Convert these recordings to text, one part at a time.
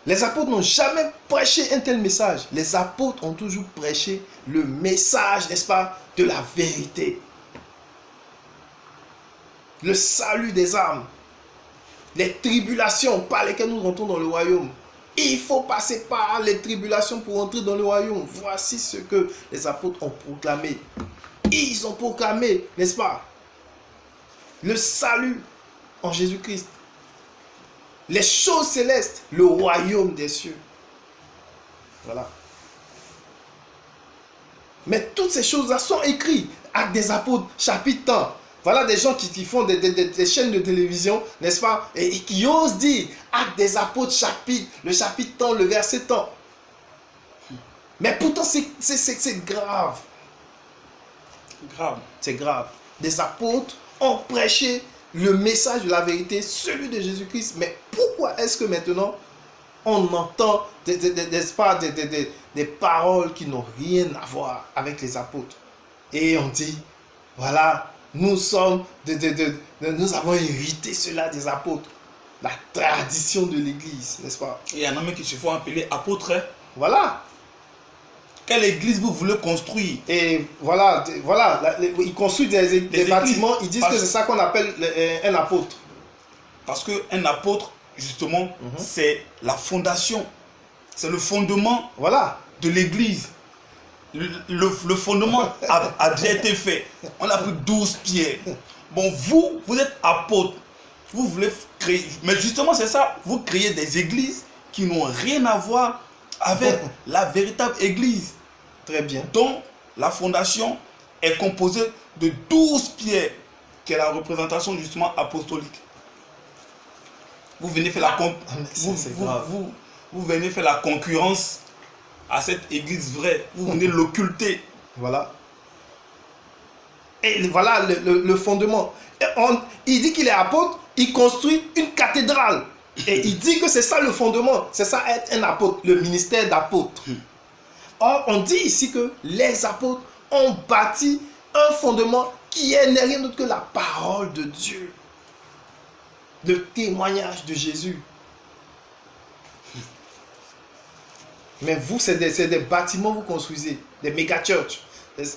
Les apôtres n'ont jamais prêché un tel message. Les apôtres ont toujours prêché le message, n'est-ce pas, de la vérité. Le salut des âmes. Les tribulations par lesquelles nous rentrons dans le royaume. Il faut passer par les tribulations pour entrer dans le royaume. Voici ce que les apôtres ont proclamé. Ils ont proclamé, n'est-ce pas, le salut en Jésus-Christ. Les choses célestes, le royaume des cieux. Voilà. Mais toutes ces choses-là sont écrites. Actes des apôtres, chapitre 1. Voilà des gens qui font des chaînes de télévision, n'est-ce pas, et qui osent dire Actes des apôtres, chapitre, le chapitre tant, le verset tant. Mais pourtant, c'est grave. Grave. C'est grave. Des apôtres ont prêché le message de la vérité, celui de Jésus-Christ. Mais pourquoi est-ce que maintenant, on entend des paroles qui n'ont rien à voir avec les apôtres? Et on dit, voilà, nous avons hérité cela des apôtres. La tradition de l'église, n'est-ce pas? Et il y en a même qui se font appeler apôtres. Voilà. Quelle église vous voulez construire? Et voilà, ils construisent des bâtiments, ils disent que c'est ça qu'on appelle un apôtre. Parce qu'un apôtre, justement, c'est la fondation. C'est le fondement, voilà, de l'église. Le fondement a déjà été fait. On a pris 12 pierres. Bon, vous êtes apôtre. Vous voulez créer. Mais justement, c'est ça. Vous créez des églises qui n'ont rien à voir avec la véritable église. Très bien. Donc, la fondation est composée de 12 pierres, qui est la représentation justement apostolique. Vous venez faire vous venez faire la concurrence à cette église vraie. Vous venez l'occulter. Voilà. Et voilà le fondement. Il dit qu'il est apôtre, il construit une cathédrale. Et il dit que c'est ça le fondement. C'est ça être un apôtre, le ministère d'apôtre. Or, on dit ici que les apôtres ont bâti un fondement qui n'est rien d'autre que la parole de Dieu. Le témoignage de Jésus. Mais vous, c'est des bâtiments que vous construisez, des méga-churches.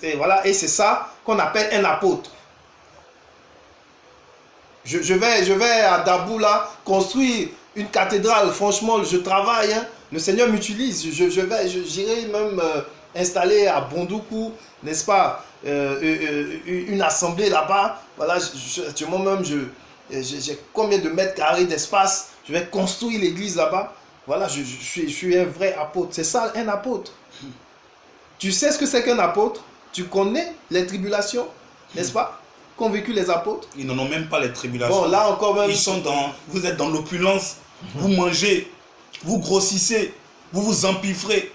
Et voilà, et c'est ça qu'on appelle un apôtre. Je vais à Dabou là construire une cathédrale. Franchement, je travaille. Hein. Le Seigneur m'utilise. J'irai même installer à Bondoukou, n'est-ce pas, une assemblée là-bas. Voilà, moi-même, j'ai combien de mètres carrés d'espace. Je vais construire l'église là-bas. Voilà, je suis un vrai apôtre. C'est ça, un apôtre. Tu sais ce que c'est qu'un apôtre? Tu connais les tribulations, n'est-ce pas, qu'ont vécu les apôtres? Ils n'en ont même pas les tribulations. Bon, là encore même... Vous êtes dans l'opulence. Vous mangez, vous grossissez, vous vous empiffrez.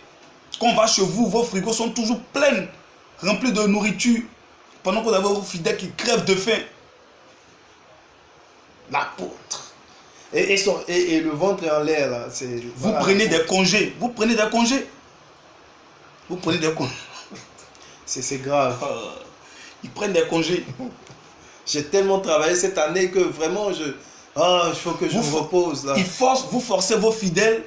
Quand on va chez vous, vos frigos sont toujours pleins, remplis de nourriture. Pendant que vous avez vos fidèles qui crèvent de faim. L'apôtre. Et le ventre est en l'air là. Vous prenez des congés. Vous prenez des congés. Vous prenez des congés. C'est grave. Ils prennent des congés. J'ai tellement travaillé cette année que vraiment il faut que je me repose là. Vous forcez vos fidèles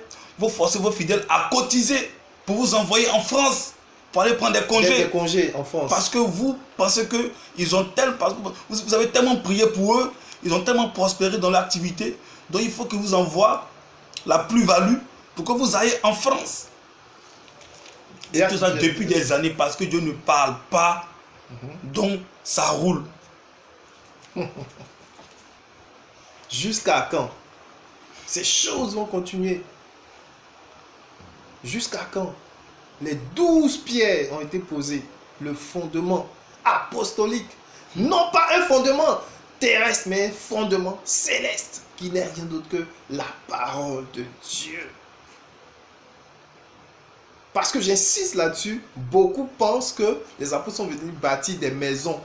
à cotiser pour vous envoyer en France pour aller prendre des congés. Des congés en France. Parce que vous pensez que vous avez tellement prié pour eux, ils ont tellement prospéré dans l'activité, donc il faut qu'ils vous envoient la plus-value pour que vous ayez en France. Et tout ça depuis des années parce que Dieu ne parle pas, donc ça roule. Jusqu'à quand? Ces choses vont continuer. Jusqu'à quand? Les 12 pierres ont été posées. Le fondement apostolique. Non pas un fondement terrestre, mais un fondement céleste qui n'est rien d'autre que la parole de Dieu. Parce que j'insiste là-dessus, beaucoup pensent que les apôtres sont venus bâtir des maisons.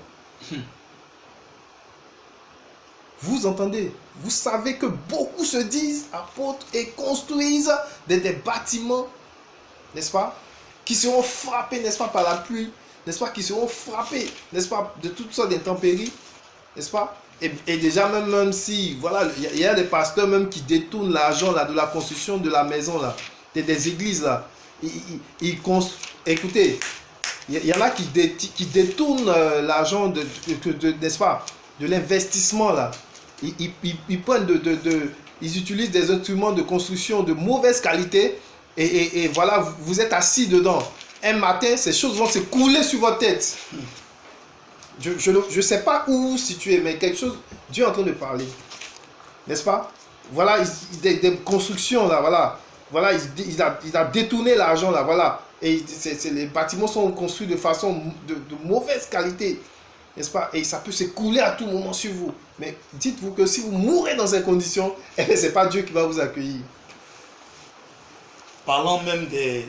Vous entendez? Vous savez que beaucoup se disent apôtres et construisent des bâtiments, n'est-ce pas? Qui seront frappés, n'est-ce pas, par la pluie, n'est-ce pas? Qui seront frappés, n'est-ce pas, de toutes sortes d'intempéries, n'est-ce pas? Et déjà, même si, voilà, il y a des pasteurs même qui détournent l'argent là, de la construction de la maison, là, des églises, là. Écoutez, il y en a qui détournent l'argent n'est-ce pas, de l'investissement, là. Ils prennent ils utilisent des instruments de construction de mauvaise qualité et voilà, vous êtes assis dedans. Un matin, ces choses vont se couler sur votre tête. Je ne sais pas où vous situez, mais quelque chose, Dieu est en train de parler. N'est-ce pas? Voilà, des constructions là, voilà. Voilà, il a détourné l'argent là, voilà. Et les bâtiments sont construits de façon de mauvaise qualité. N'est-ce pas? Et ça peut se couler à tout moment sur vous. Mais dites-vous que si vous mourrez dans ces conditions, ce n'est pas Dieu qui va vous accueillir. Parlant même des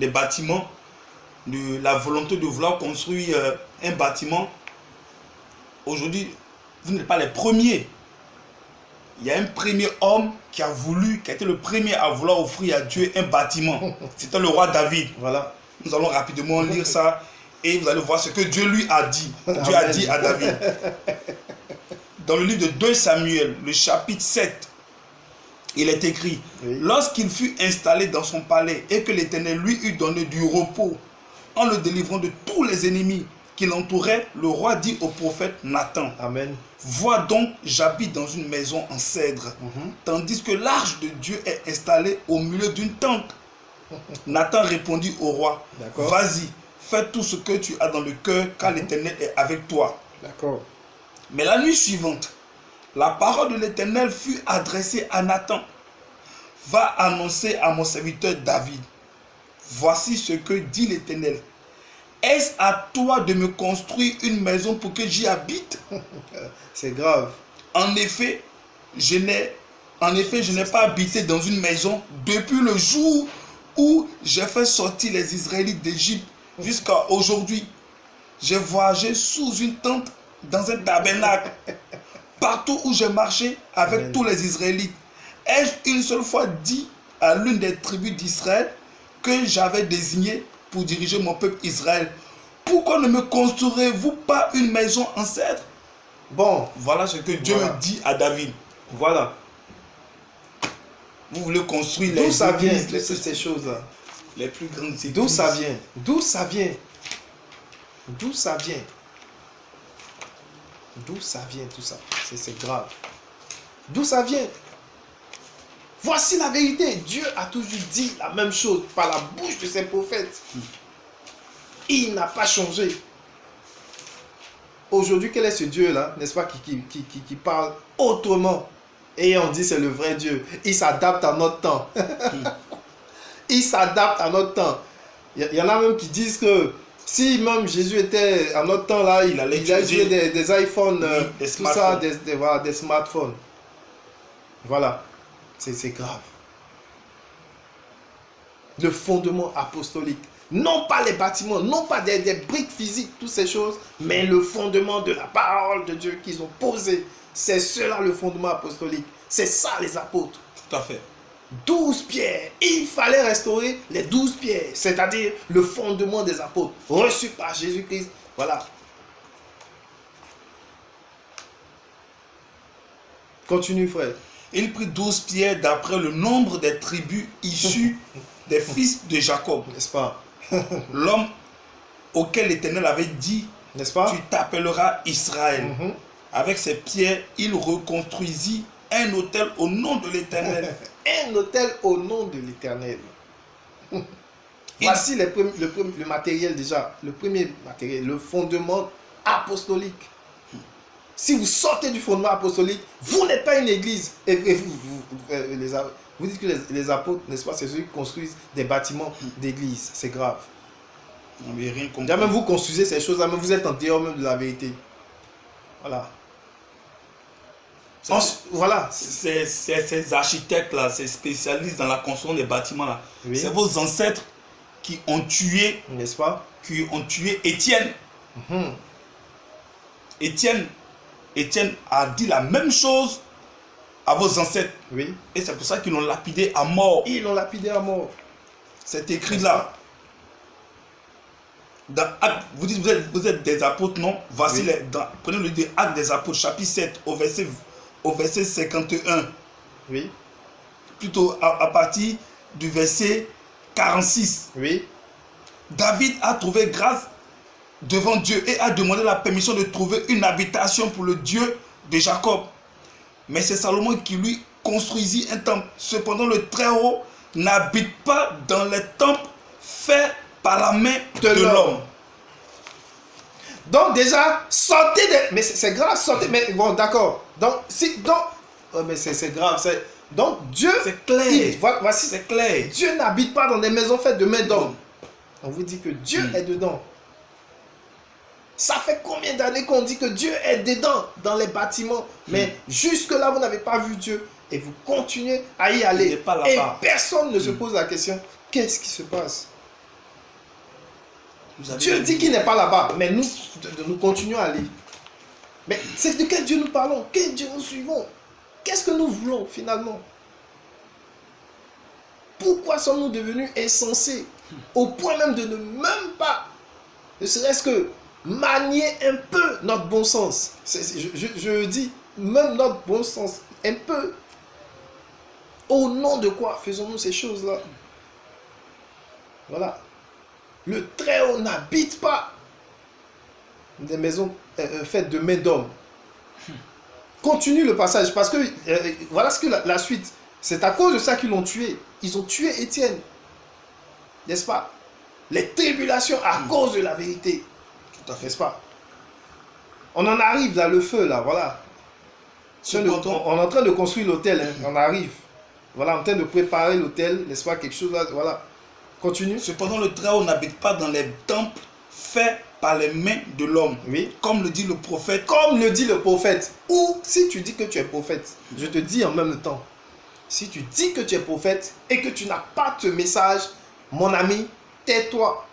bâtiments, de la volonté de vouloir construire un bâtiment, aujourd'hui, vous n'êtes pas les premiers. Il y a un premier homme qui a été le premier à vouloir offrir à Dieu un bâtiment. C'était le roi David. Voilà. Nous allons rapidement lire ça et vous allez voir ce que Dieu lui a dit. Dieu a dit à David. Dans le livre de 2 Samuel, le chapitre 7, il est écrit, oui. Lorsqu'il fut installé dans son palais et que l'Éternel lui eut donné du repos en le délivrant de tous les ennemis qui l'entouraient, le roi dit au prophète Nathan, Amen. Vois donc, j'habite dans une maison en cèdre, tandis que l'arche de Dieu est installée au milieu d'une tente. Nathan répondit au roi, vas-y, fais tout ce que tu as dans le cœur, car l'Éternel est avec toi. D'accord. Mais la nuit suivante, la parole de l'Éternel fut adressée à Nathan. Va annoncer à mon serviteur David. Voici ce que dit l'Éternel. Est-ce à toi de me construire une maison pour que j'y habite? C'est grave. En effet, je n'ai pas habité dans une maison depuis le jour où j'ai fait sortir les Israélites d'Égypte jusqu'à aujourd'hui. J'ai voyagé sous une tente, dans un tabernacle, partout où j'ai marché avec Amen. Tous les Israélites. Ai-je une seule fois dit à l'une des tribus d'Israël que j'avais désigné pour diriger mon peuple Israël, pourquoi ne me construirez-vous pas une maison en cèdre? Bon, voilà ce que Dieu me dit à David. Voilà. Vous voulez construire les églises. D'où ça vient, toutes ces choses-là? Les plus grandes églises. D'où ça vient? D'où ça vient? D'où ça vient? D'où ça vient tout ça? C'est grave. D'où ça vient? Voici la vérité. Dieu a toujours dit la même chose par la bouche de ses prophètes. Il n'a pas changé. Aujourd'hui, quel est ce Dieu-là, n'est-ce pas, qui parle autrement? Et on dit c'est le vrai Dieu. Il s'adapte à notre temps. Il s'adapte à notre temps. Il y en a même qui disent que si même Jésus était à notre temps là, il allait utiliser des iPhones, des tout ça, des smartphones. Voilà. C'est grave. Le fondement apostolique. Non pas les bâtiments, non pas des briques physiques, toutes ces choses, mais le fondement de la parole de Dieu qu'ils ont posé. C'est cela le fondement apostolique. C'est ça les apôtres. Tout à fait. 12 pierres. Il fallait restaurer les 12 pierres, c'est-à-dire le fondement des apôtres, reçu par Jésus-Christ. Voilà. Continue, frère. Il prit 12 pierres d'après le nombre des tribus issues des fils de Jacob. N'est-ce pas? L'homme auquel l'Éternel avait dit, n'est-ce pas? Tu t'appelleras Israël. Avec ces pierres, il reconstruisit un autel au nom de l'Éternel. Un autel au nom de l'Éternel. Voici le matériel déjà. Le premier matériel, le fondement apostolique. Si vous sortez du fondement apostolique, vous n'êtes pas une église. Et vous dites que les apôtres, n'est-ce pas, c'est ceux qui construisent des bâtiments d'église. C'est grave. On ne veut rien comprendre. Déjà même vous construisez ces choses-là, mais vous êtes en dehors même de la vérité. Voilà. Voilà. Ces architectes-là, ces spécialistes dans la construction des bâtiments-là, oui. C'est vos ancêtres qui ont tué, n'est-ce pas? Qui ont tué Étienne. Étienne a dit la même chose à vos ancêtres. Oui. Et c'est pour ça qu'ils l'ont lapidé à mort. Ils l'ont lapidé à mort. C'est écrit là. Dans Actes, vous dites vous êtes des apôtres, non? Voici Oui. prenez le livre des Actes des apôtres, chapitre 7, au verset 51. Oui. Plutôt à partir du verset 46. Oui. David a trouvé grâce devant Dieu et a demandé la permission de trouver une habitation pour le Dieu de Jacob. Mais c'est Salomon qui lui construisit un temple. Cependant, le Très-Haut n'habite pas dans les temples faits par la main de l'homme. Donc déjà, sortez de... Mais c'est grave, sortez... Mais bon, d'accord. Donc, si... Donc... Oh, mais c'est grave. Donc, Dieu... C'est clair. Voici, c'est clair. Dieu n'habite pas dans des maisons faites de mains d'hommes. On vous dit que Dieu est dedans. Ça fait combien d'années qu'on dit que Dieu est dedans dans les bâtiments, mais jusque-là, vous n'avez pas vu Dieu et vous continuez à y aller. Pas et là-bas. personne ne se pose la question, qu'est-ce qui se passe? Dieu dit qu'il n'est pas là-bas, mais nous continuons à aller. Mais c'est de quel Dieu nous parlons? Quel Dieu nous suivons? Qu'est-ce que nous voulons finalement? Pourquoi sommes-nous devenus insensés au point même de ne même pas, ne serait-ce que manier un peu notre bon sens? Je dis, même notre bon sens, un peu. Au nom de quoi faisons-nous ces choses-là? Voilà. Le Très-Haut n'habite pas des maisons faites de mains d'hommes. Continue le passage, parce que voilà ce que la suite. C'est à cause de ça qu'ils l'ont tué. Ils ont tué Étienne. N'est-ce pas? Les tribulations à cause de la vérité. Tout à fait. N'est-ce pas? On en arrive là, le feu là, voilà. On est en train de construire l'hôtel, hein. On arrive. Voilà, on est en train de préparer l'hôtel, n'est-ce pas? Quelque chose là, voilà. Continue. Cependant, le Très-Haut n'habite pas dans les temples faits par les mains de l'homme. Oui. Comme le dit le prophète. Comme le dit le prophète. Ou si tu dis que tu es prophète, je te dis en même temps. Si tu dis que tu es prophète et que tu n'as pas ce message, mon ami, tais-toi.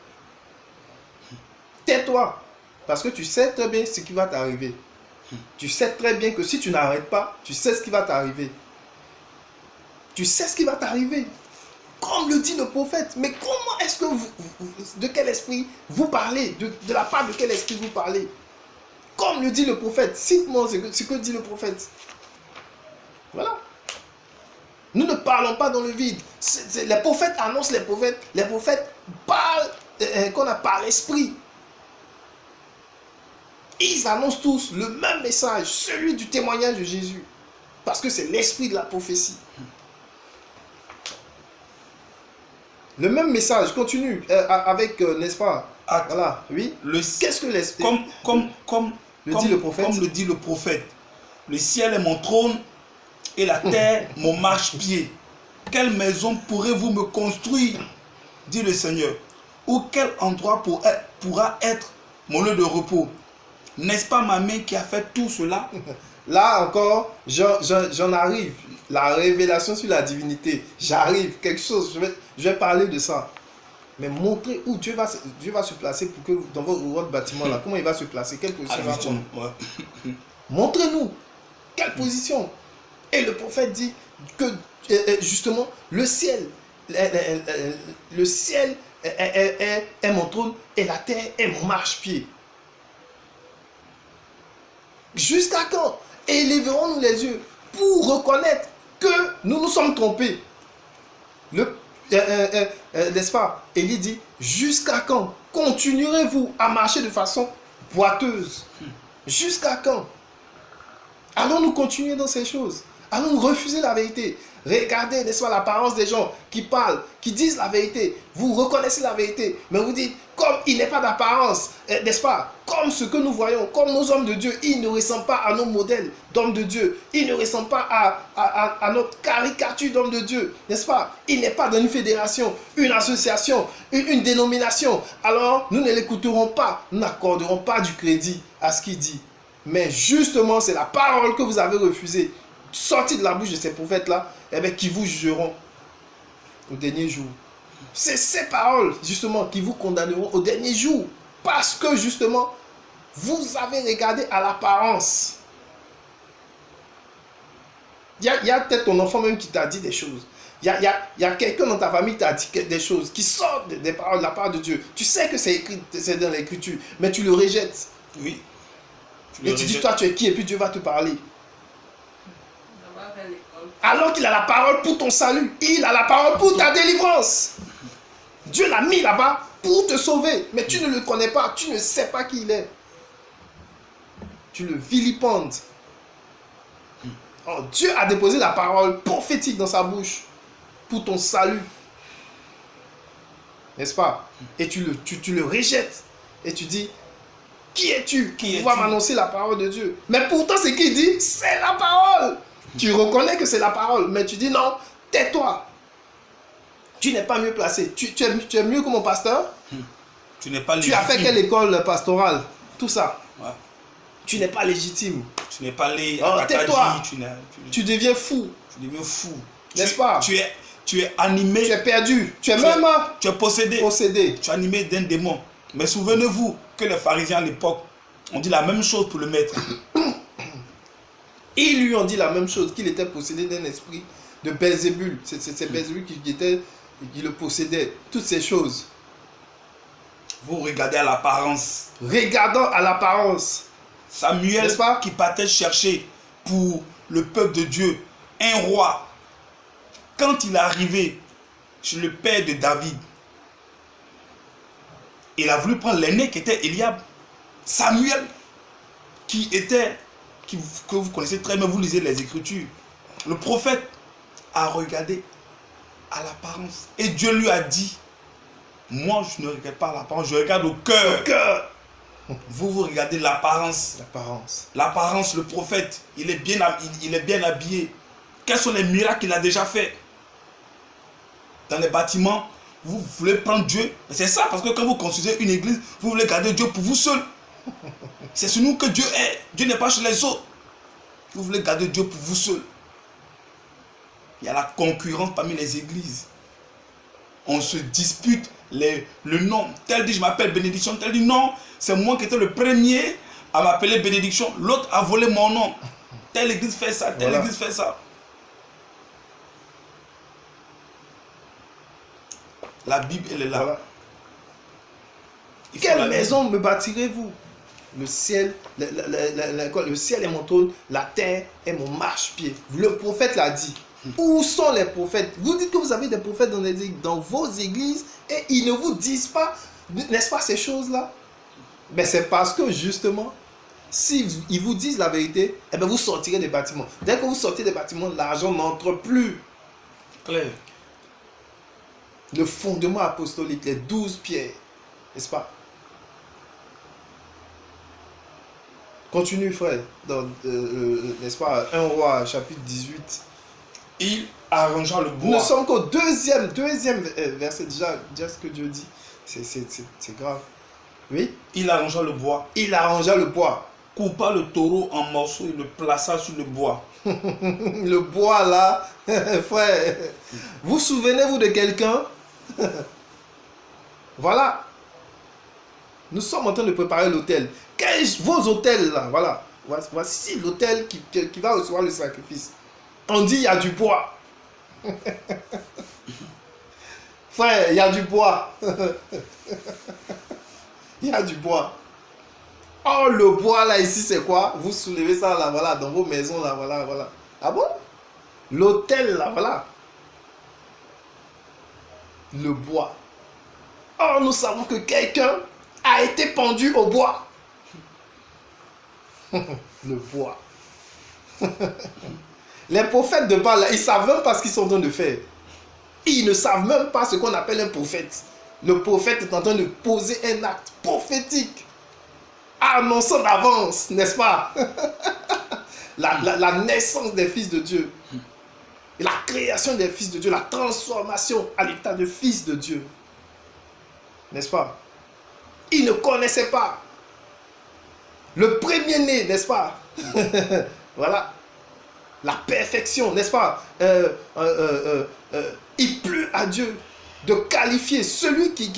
Tais-toi. Parce que tu sais très bien ce qui va t'arriver. Tu sais très bien que si tu n'arrêtes pas, tu sais ce qui va t'arriver. Tu sais ce qui va t'arriver. Comme le dit le prophète. Mais comment est-ce que de quel esprit vous parlez? De la part de quel esprit vous parlez? Comme le dit le prophète. Cite-moi ce que dit le prophète. Voilà. Nous ne parlons pas dans le vide. Les prophètes annoncent les prophètes. Les prophètes parlent qu'on a par l'esprit. Ils annoncent tous le même message, celui du témoignage de Jésus. Parce que c'est l'esprit de la prophétie. Le même message continue avec, n'est-ce pas? Voilà, oui. Qu'est-ce que l'esprit? Comme le dit le prophète. Le ciel est mon trône et la terre mon marchepied. Quelle maison pourrez-vous me construire, dit le Seigneur? Ou quel endroit pourra être mon lieu de repos? N'est-ce pas ma main qui a fait tout cela? Là encore, j'en arrive. La révélation sur la divinité. J'arrive, quelque chose, je vais parler de ça. Mais montrer où Dieu va se placer pour que dans votre bâtiment là, comment il va se placer, quelle position il va prendre. Montrez-nous quelle position. Et le prophète dit que justement le ciel est mon trône et la terre est mon marchepied. Jusqu'à quand élèverons-nous les yeux pour reconnaître que nous nous sommes trompés? N'est-ce pas? Élie dit, jusqu'à quand continuerez-vous à marcher de façon boiteuse? Jusqu'à quand? Allons-nous continuer dans ces choses? Allons-nous refuser la vérité? Regardez, n'est-ce pas, l'apparence des gens qui parlent, qui disent la vérité. Vous reconnaissez la vérité, mais vous dites, comme il n'est pas d'apparence, n'est-ce pas? Comme ce que nous voyons, comme nos hommes de Dieu, ils ne ressemblent pas à nos modèles d'hommes de Dieu. Ils ne ressemblent pas à notre caricature d'hommes de Dieu, n'est-ce pas? Il n'est pas dans une fédération, une association, une dénomination. Alors, nous ne l'écouterons pas, nous n'accorderons pas du crédit à ce qu'il dit. Mais justement, c'est la parole que vous avez refusée, sortie de la bouche de ces prophètes-là, eh bien, qui vous jugeront au dernier jour. C'est ces paroles, justement, qui vous condamneront au dernier jour. Parce que, justement, vous avez regardé à l'apparence. Il y a peut-être ton enfant même qui t'a dit des choses. Il y a quelqu'un dans ta famille qui t'a dit des choses qui sortent des paroles de la part de Dieu. Tu sais que c'est écrit, c'est dans l'écriture, mais tu le rejettes. Oui. Et tu dis, toi, tu es qui? Et puis Dieu va te parler. Alors qu'il a la parole pour ton salut. Il a la parole pour ta délivrance. Dieu l'a mis là-bas pour te sauver. Mais tu ne le connais pas. Tu ne sais pas qui il est. Tu le vilipendes. Oh, Dieu a déposé la parole prophétique dans sa bouche pour ton salut. N'est-ce pas? Et tu le rejettes. Et tu dis, qui es-tu pour pouvoir m'annoncer la parole de Dieu? Mais pourtant, ce qu'il dit, c'est la parole. Tu reconnais que c'est la parole, mais tu dis non, tais-toi. Tu n'es pas mieux placé. Tu es mieux que mon pasteur. Tu n'es pas légitime. légitime. Tu as fait quelle école pastorale? Tout ça. Ouais. Tu n'es pas légitime. Tu n'es pas tais-toi. Tu deviens fou. Tu deviens fou. N'est-ce pas? Tu es animé. Tu es perdu. Tu es possédé. Tu es animé d'un démon. Mais souvenez-vous que les pharisiens à l'époque ont dit la même chose pour le maître. Ils lui ont dit la même chose, qu'il était possédé d'un esprit de Belzébul. C'est Belzébul qui le possédait. Toutes ces choses. Vous regardez à l'apparence. Regardons à l'apparence. Samuel qui partait chercher pour le peuple de Dieu un roi. Quand il est arrivé chez le père de David, il a voulu prendre l'aîné qui était Eliab. Samuel que vous connaissez très bien, vous lisez les Écritures. Le prophète a regardé à l'apparence. Et Dieu lui a dit, moi je ne regarde pas l'apparence, je regarde au cœur. Vous regardez l'apparence. L'apparence, le prophète, il est bien habillé. Quels sont les miracles qu'il a déjà fait? Dans les bâtiments, vous voulez prendre Dieu. C'est ça, parce que quand vous construisez une église, vous voulez garder Dieu pour vous seul. C'est sur nous que Dieu est. Dieu n'est pas chez les autres. Vous voulez garder Dieu pour vous seul. Il y a la concurrence parmi les églises. On se dispute le nom. Tel dit, je m'appelle Bénédiction. Tel dit, non, c'est moi qui étais le premier à m'appeler Bénédiction. L'autre a volé mon nom. Telle église fait ça, telle église fait ça. La Bible, elle est là. Voilà. Quelle maison me bâtirez-vous? Le ciel, le ciel est mon trône, la terre est mon marchepied. Le prophète l'a dit. Où sont les prophètes? Vous dites que vous avez des prophètes dans vos églises et ils ne vous disent pas, n'est-ce pas, ces choses-là? Mais c'est parce que justement, si ils vous disent la vérité, eh bien vous sortirez des bâtiments. Dès que vous sortez des bâtiments, l'argent n'entre plus. Clair. Le fondement apostolique, les 12 pierres, n'est-ce pas? Continue, frère, dans, n'est-ce pas, 1 Roi, chapitre 18. Il arrangea le bois. Nous sommes qu'au deuxième verset, déjà ce que Dieu dit, c'est grave. Oui? Il arrangea le bois. Il arrangea le bois. Coupa le taureau en morceaux et le plaça sur le bois. Le bois là, frère, vous souvenez-vous de quelqu'un? Voilà. Nous sommes en train de préparer l'autel. Vos autels là, voilà. Voici l'autel qui va recevoir le sacrifice. On dit il y a du bois. Frère, il y a du bois. Il y a du bois. Oh, le bois là ici c'est quoi? Vous soulevez ça là, voilà, dans vos maisons là, voilà. Ah bon? L'autel là, voilà. Le bois. Or, nous savons que quelqu'un a été pendu au bois. Le bois. Les prophètes de Baal, ils ne savent même pas ce qu'ils sont en train de faire. Ils ne savent même pas ce qu'on appelle un prophète. Le prophète est en train de poser un acte prophétique, annonçant d'avance, n'est-ce pas? la naissance des fils de Dieu. La création des fils de Dieu, la transformation à l'état de fils de Dieu. N'est-ce pas? Ils ne connaissaient pas. Le premier-né, n'est-ce pas? Voilà. La perfection, n'est-ce pas? Il plut à Dieu de qualifier celui qui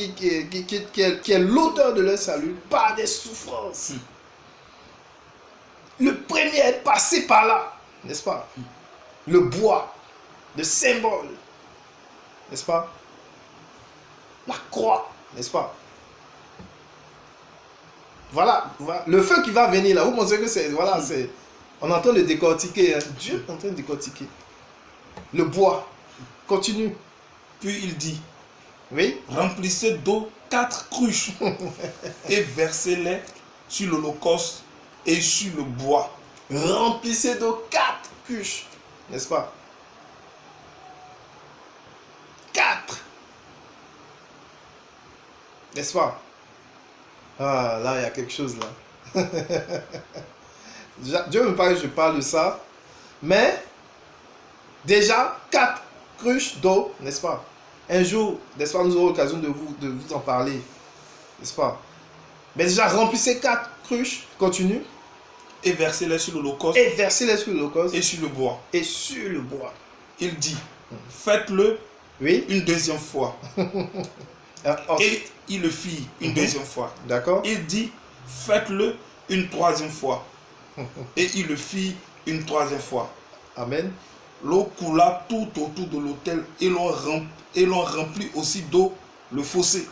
est l'auteur de leur salut par des souffrances. Le premier est passé par là, n'est-ce pas? Le bois, le symbole n'est-ce pas? La croix, n'est-ce pas? Voilà, le feu qui va venir là, vous pensez que c'est, voilà, c'est, on est en train de décortiquer, hein. Dieu est en train de décortiquer. Le bois, continue. Puis il dit, Oui, remplissez d'eau 4 cruches et versez-les sur l'holocauste et sur le bois. remplissez d'eau 4 cuches, n'est-ce pas? 4, n'est-ce pas? Ah, là, il y a quelque chose là. Dieu me parle que je parle de ça, mais déjà 4 cruches d'eau, n'est-ce pas? Un jour, n'est-ce pas, nous aurons l'occasion de vous en parler, n'est-ce pas? Mais déjà, remplissez 4 cruches, continue, Et versez-les sur l'holocauste et versez-les sur l'holocauste et sur le bois. et sur le bois. Il dit, faites-le Oui, une deuxième fois. ensuite, Et il le fit une deuxième fois. d'accord? Il dit, faites-le une troisième fois. Et il le fit une troisième fois. Amen. L'eau coula tout autour de l'autel et l'on remplit aussi d'eau le fossé.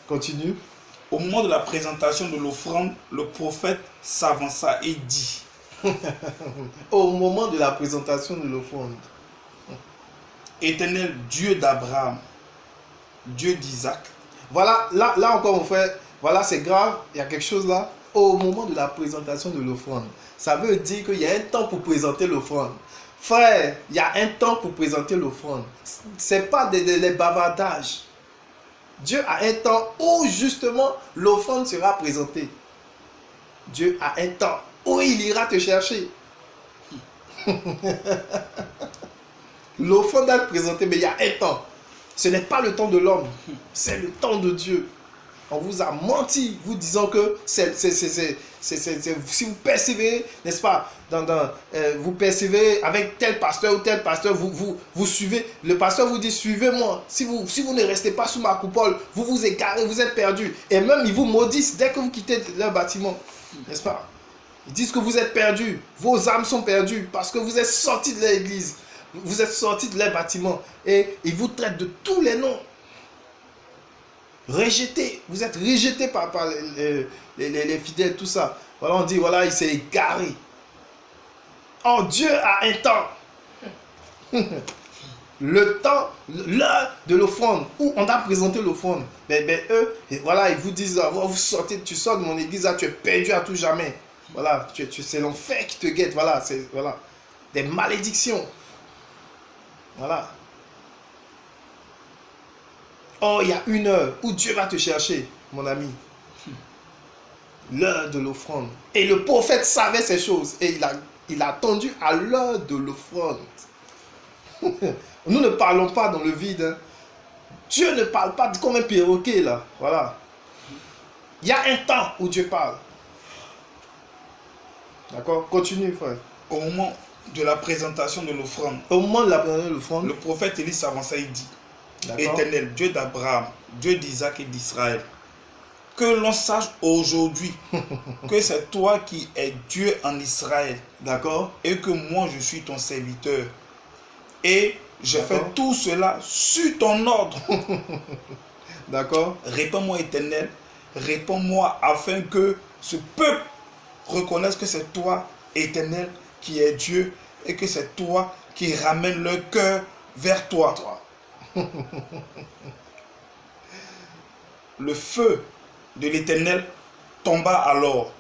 Continue. Au moment de la présentation de l'offrande, le prophète s'avança et dit, Au moment de la présentation de l'offrande. Éternel Dieu d'Abraham, Dieu d'Isaac. Voilà, là encore mon frère, voilà c'est grave, il y a quelque chose là. Au moment de la présentation de l'offrande, ça veut dire qu'il y a un temps pour présenter l'offrande. Frère, il y a un temps pour présenter l'offrande. C'est pas des bavardages. Dieu a un temps où justement l'offrande sera présentée. Dieu a un temps où il ira te chercher. L'offrande va être présentée, mais il y a un temps. Ce n'est pas le temps de l'homme, c'est le temps de Dieu. On vous a menti, vous disant que si vous persévérez, n'est-ce pas, vous persévérez avec tel pasteur ou tel pasteur, vous suivez, le pasteur vous dit suivez-moi. Si vous ne restez pas sous ma coupole, vous vous égarez, vous êtes perdus. Et même ils vous maudissent dès que vous quittez leur bâtiment, n'est-ce pas? Ils disent que vous êtes perdus, vos âmes sont perdues parce que vous êtes sortis de l'église, vous êtes sortis de leur bâtiment et ils vous traitent de tous les noms. Rejeté, vous êtes rejeté par les fidèles, tout ça. Voilà, on dit, voilà, il s'est égaré. Oh, Dieu a un temps. Le temps, l'heure de l'offrande, où on a présenté l'offrande. Mais eux, et voilà, ils vous disent, vous sortez, tu sors de mon église, là, tu es perdu à tout jamais. Voilà, c'est l'enfer qui te guette, voilà, c'est voilà, des malédictions. Voilà. Oh, il y a une heure où Dieu va te chercher, mon ami. L'heure de l'offrande. Et le prophète savait ces choses. Et il a attendu à l'heure de l'offrande. Nous ne parlons pas dans le vide. Hein. Dieu ne parle pas comme un perroquet, là. Voilà. Il y a un temps où Dieu parle. D'accord? Continue, frère. Au moment de la présentation de l'offrande, Au moment de la présentation de l'offrande. le prophète Élie s'avança et dit, D'accord. Éternel, Dieu d'Abraham, Dieu d'Isaac et d'Israël, que l'on sache aujourd'hui que c'est toi qui es Dieu en Israël. D'accord. Et que moi je suis ton serviteur. Et je fais D'accord. tout cela sur ton ordre. D'accord. Réponds-moi, Éternel, réponds-moi afin que ce peuple reconnaisse que c'est toi, Éternel, qui es Dieu et que c'est toi qui ramène leur cœur vers toi. Le feu de l'Éternel tomba alors.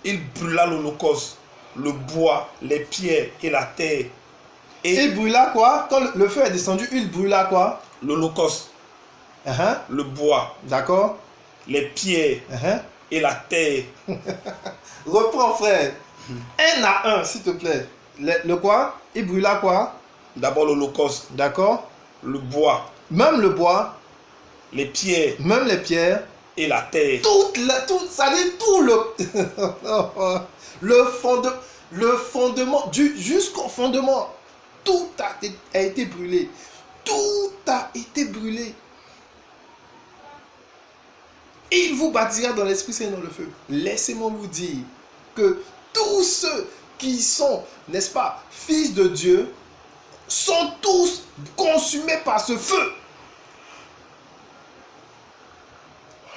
Il brûla l'holocauste, le bois, les pierres et la terre. Et Il brûla quoi? Quand le feu est descendu, il brûla quoi? l'holocauste, Uh-huh. le bois, D'accord. les pierres Uh-huh. et la terre. Reprends, frère. Un à un, s'il te plaît. Le quoi? Il brûla quoi? D'abord l'holocauste, D'accord. le bois, Même le bois, les pierres même les pierres, et la terre. ça dit tout le fondement, jusqu'au fondement, tout a été brûlé. Tout a été brûlé. Il vous baptisera dans l'Esprit Saint et dans le feu. Laissez-moi vous dire que tous ceux qui sont, n'est-ce pas, fils de Dieu, sont tous consumés par ce feu.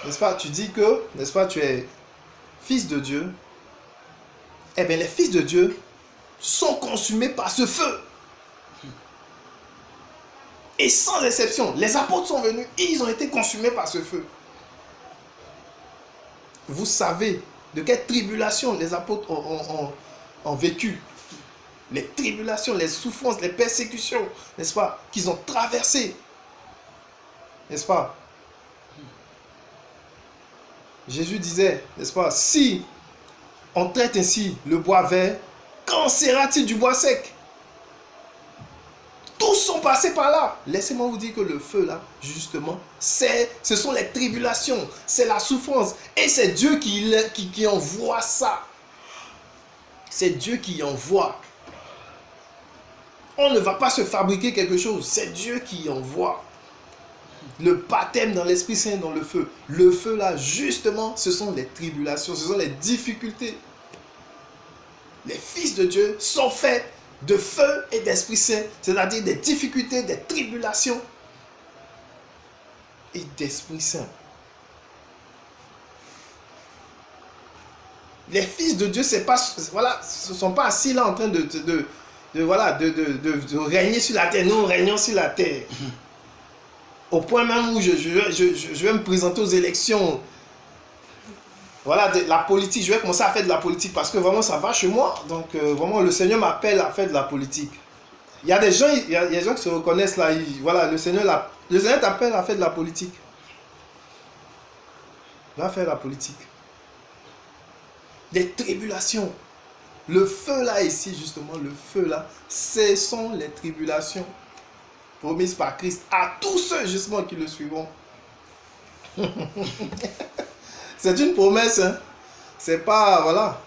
N'est-ce pas? Tu dis que, n'est-ce pas, tu es fils de Dieu. Eh bien, les fils de Dieu sont consumés par ce feu. Et sans exception, les apôtres sont venus et ils ont été consumés par ce feu. Vous savez de quelle tribulation les apôtres ont vécu. Les tribulations, les souffrances, les persécutions, n'est-ce pas, qu'ils ont traversées. N'est-ce pas? Jésus disait, n'est-ce pas, si on traite ainsi le bois vert, qu'en sera-t-il du bois sec? Tous sont passés par là. Laissez-moi vous dire que le feu là, justement, ce sont les tribulations, c'est la souffrance. Et c'est Dieu qui envoie ça. C'est Dieu qui envoie. On ne va pas se fabriquer quelque chose, c'est Dieu qui envoie. Le baptême dans l'Esprit Saint, dans le feu. Le feu là, justement, ce sont les tribulations, ce sont les difficultés. Les fils de Dieu sont faits de feu et d'Esprit Saint, c'est-à-dire des difficultés, des tribulations et d'Esprit Saint. Les fils de Dieu, c'est pas, voilà, ce ne sont pas assis là en train de régner sur la terre. Nous régnons sur la terre. Au point même où je vais me présenter aux élections. Voilà, de la politique. Je vais commencer à faire de la politique parce que vraiment ça va chez moi. Donc vraiment le Seigneur m'appelle à faire de la politique. Il y a des gens, des gens qui se reconnaissent là. Voilà, le Seigneur t'appelle à faire de la politique. Va faire la politique. Des tribulations. Le feu là ici, justement, le feu là, ce sont les tribulations promises par Christ à tous ceux justement qui le suivront. C'est une promesse, hein? C'est pas, voilà.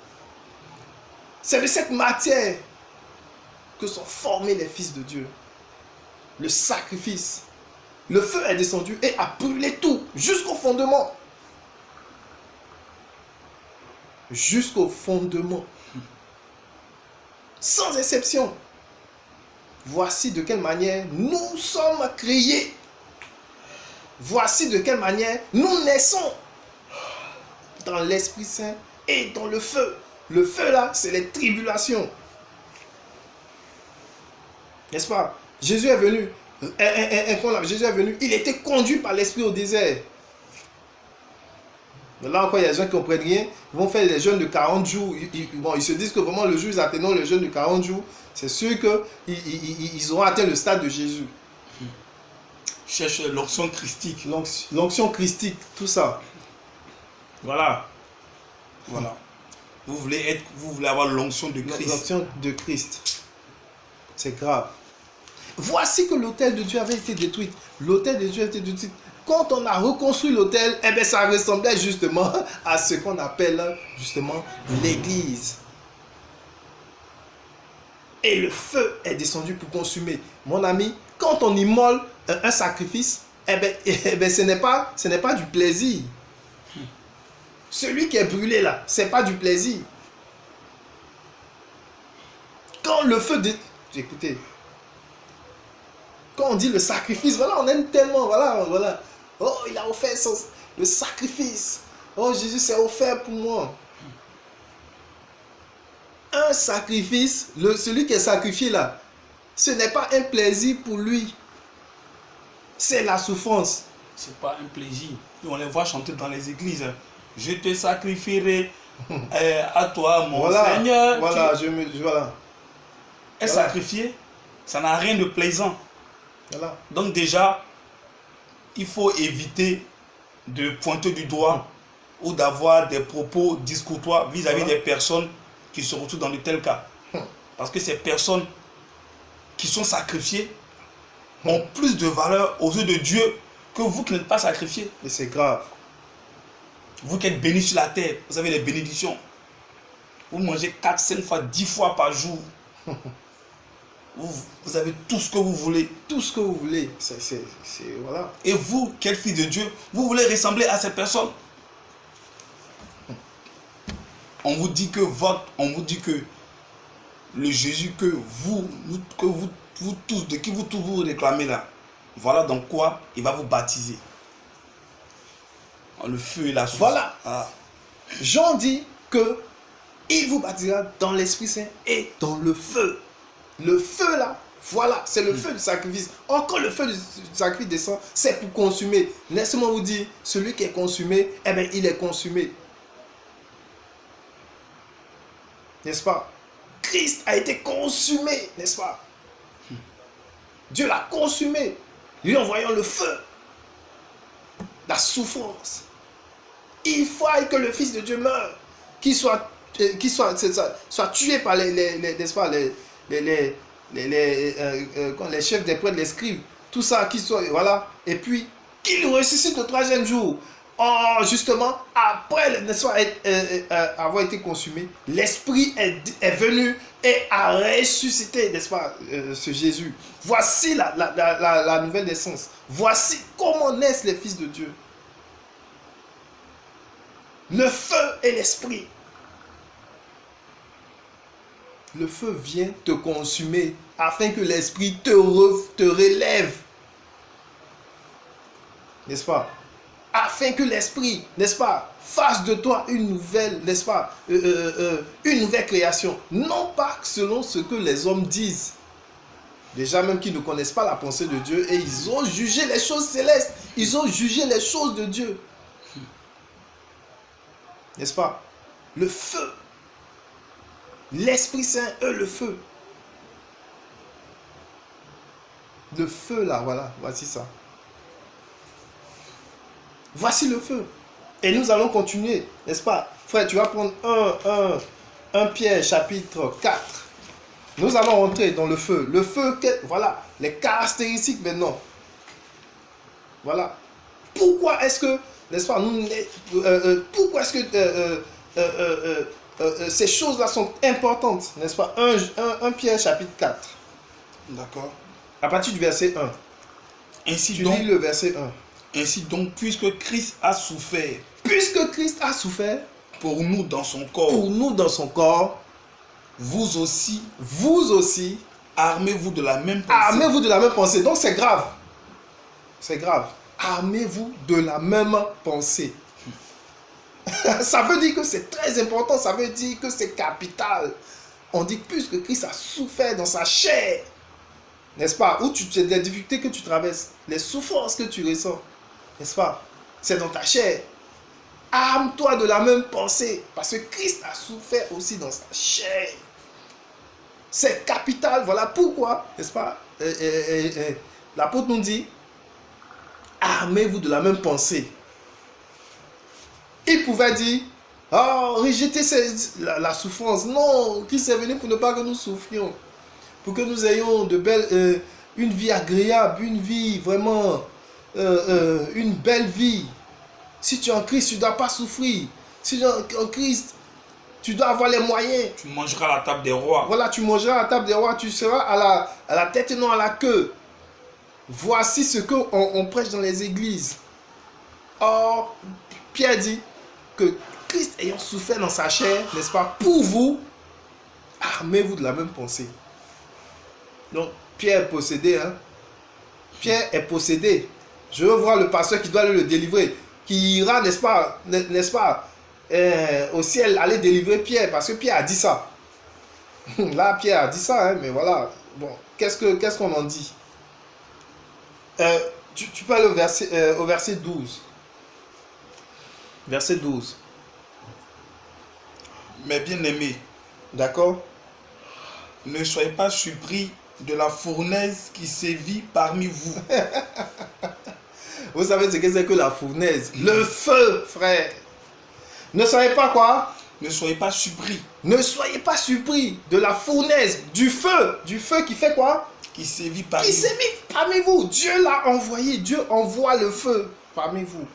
C'est de cette matière que sont formés les fils de Dieu. Le sacrifice. Le feu est descendu et a brûlé tout, jusqu'au fondement. Jusqu'au fondement. Sans exception. Voici de quelle manière nous sommes créés. Voici de quelle manière nous naissons. Dans l'Esprit Saint et dans le feu. Le feu là, c'est les tribulations. N'est-ce pas? Jésus est venu. Jésus est venu. Il était conduit par l'Esprit au désert. Mais là encore, il y a des gens qui ne comprennent rien. Ils vont faire les jeûnes de 40 jours. Ils se disent que vraiment le jour où ils atteindront le jeûne de 40 jours, c'est sûr qu'ils auront atteint le stade de Jésus. Cherche l'onction christique. L'onction christique, tout ça. Voilà. Voilà. Vous voulez avoir l'onction de Christ. L'onction de Christ. C'est grave. Voici que l'autel de Dieu avait été détruit. L'autel de Dieu a été détruit. Quand on a reconstruit l'autel, eh bien, ça ressemblait justement à ce qu'on appelle justement l'église. Et le feu est descendu pour consumer. Mon ami, quand on immole un sacrifice, eh bien, ce n'est pas du plaisir. Celui qui est brûlé là, ce n'est pas du plaisir. Quand le feu... Écoutez, quand on dit le sacrifice, voilà, on aime tellement, voilà. Oh, il a offert le sacrifice. Oh, Jésus s'est offert pour moi. Un sacrifice, celui qui est sacrifié là, ce n'est pas un plaisir pour lui. C'est la souffrance. Ce n'est pas un plaisir. On les voit chanter dans les églises. Je te sacrifierai à toi, mon Seigneur. Voilà, voilà. Être sacrifié, ça n'a rien de plaisant. Voilà. Donc déjà, il faut éviter de pointer du doigt ou d'avoir des propos discourtois vis-à-vis des personnes qui se retrouvent dans de tels cas. Parce que ces personnes qui sont sacrifiées ont plus de valeur aux yeux de Dieu que vous qui n'êtes pas sacrifiés. Et c'est grave. Vous qui êtes bénis sur la terre, vous avez les bénédictions. Vous mangez 4, 5 fois, 10 fois par jour. Vous avez tout ce que vous voulez. Tout ce que vous voulez. Voilà. Et vous, quel fils de Dieu, vous voulez ressembler à ces personnes. On vous dit que le Jésus que vous vous tous, de qui vous tous vous réclamez là, voilà dans quoi il va vous baptiser. Dans le feu et la source. Voilà. Ah. Jean dit que il vous baptisera dans l'Esprit Saint et dans le feu. Le feu là, voilà, c'est le feu du sacrifice. Encore le feu du sacrifice descend, c'est pour consumer. Laissez-moi vous dire, celui qui est consumé, eh bien, il est consumé. N'est-ce pas? Christ a été consumé, n'est-ce pas? Dieu l'a consumé, lui envoyant le feu, la souffrance. Il faut que le Fils de Dieu meure, qu'il soit tué par n'est-ce pas, les chefs des prêtres, les scribes, tout ça, qu'il soit, voilà, et puis qu'il ressuscite le troisième jour. Oh, justement, après, n'est-ce pas, avoir été consumé, l'Esprit est venu et a ressuscité, n'est-ce pas, ce Jésus. Voici la nouvelle naissance. Voici comment naissent les fils de Dieu. Le feu et l'Esprit. Le feu vient te consumer afin que l'Esprit te relève. N'est-ce pas? Afin que l'Esprit, n'est-ce pas, fasse de toi une nouvelle, n'est-ce pas, une nouvelle création. Non pas selon ce que les hommes disent. Déjà même qu'ils ne connaissent pas la pensée de Dieu et ils ont jugé les choses célestes. Ils ont jugé les choses de Dieu. N'est-ce pas? Le feu. L'Esprit Saint est le feu. Le feu là, voilà, voici ça. Voici le feu. Et nous allons continuer, n'est-ce pas? Frère, tu vas prendre 1 Pierre chapitre 4. Nous allons rentrer dans le feu. Le feu, voilà, les caractéristiques maintenant. Voilà. Pourquoi est-ce que, n'est-ce pas, pourquoi est-ce que ces choses-là sont importantes, n'est-ce pas? 1 Pierre chapitre 4. D'accord. À partir du verset 1. Ainsi Tu donc, lis le verset 1. ainsi donc, puisque Christ a souffert Puisque Christ a souffert pour nous dans son corps, pour nous dans son corps, vous aussi, armez-vous de la même pensée. Armez-vous de la même pensée. Donc c'est grave. C'est grave. Armez-vous de la même pensée. Ça veut dire que c'est très important. Ça veut dire que c'est capital. On dit que puisque Christ a souffert dans sa chair, n'est-ce pas? Où les difficultés que tu traverses, les souffrances que tu ressens, n'est-ce pas? C'est dans ta chair. Arme-toi de la même pensée. Parce que Christ a souffert aussi dans sa chair. C'est capital. Voilà pourquoi, n'est-ce pas? L'apôtre nous dit, armez-vous de la même pensée. Il pouvait dire, oh, rejetez la souffrance. Non, Christ est venu pour ne pas que nous souffrions. Pour que nous ayons de belles, une vie agréable, une vie vraiment, une belle vie. Si tu es en Christ, tu ne dois pas souffrir. Si tu es en Christ, tu dois avoir les moyens. Tu mangeras à la table des rois. Voilà, tu mangeras à la table des rois. Tu seras à la tête et non à la queue. Voici ce qu'on prêche dans les églises. Or, Pierre dit que Christ ayant souffert dans sa chair, n'est-ce pas, pour vous, armez-vous de la même pensée. Donc, Pierre est possédé. Hein? Pierre est possédé. Je veux voir le pasteur qui doit aller le délivrer. Qui ira, n'est-ce pas, au ciel, aller délivrer Pierre. Parce que Pierre a dit ça. Là, Pierre a dit ça, hein, mais voilà. Bon, qu'est-ce qu'on en dit? Tu peux aller au verset 12. Verset 12. Mes bien-aimés, d'accord? Ne soyez pas surpris de la fournaise qui sévit parmi vous. Vous savez ce que c'est que la fournaise? Le feu, frère. Ne soyez pas quoi? Ne soyez pas surpris. Ne soyez pas surpris de la fournaise, du feu. Du feu qui fait quoi? Qui sévit parmi vous. Qui sévit parmi vous. Dieu l'a envoyé. Dieu envoie le feu parmi vous.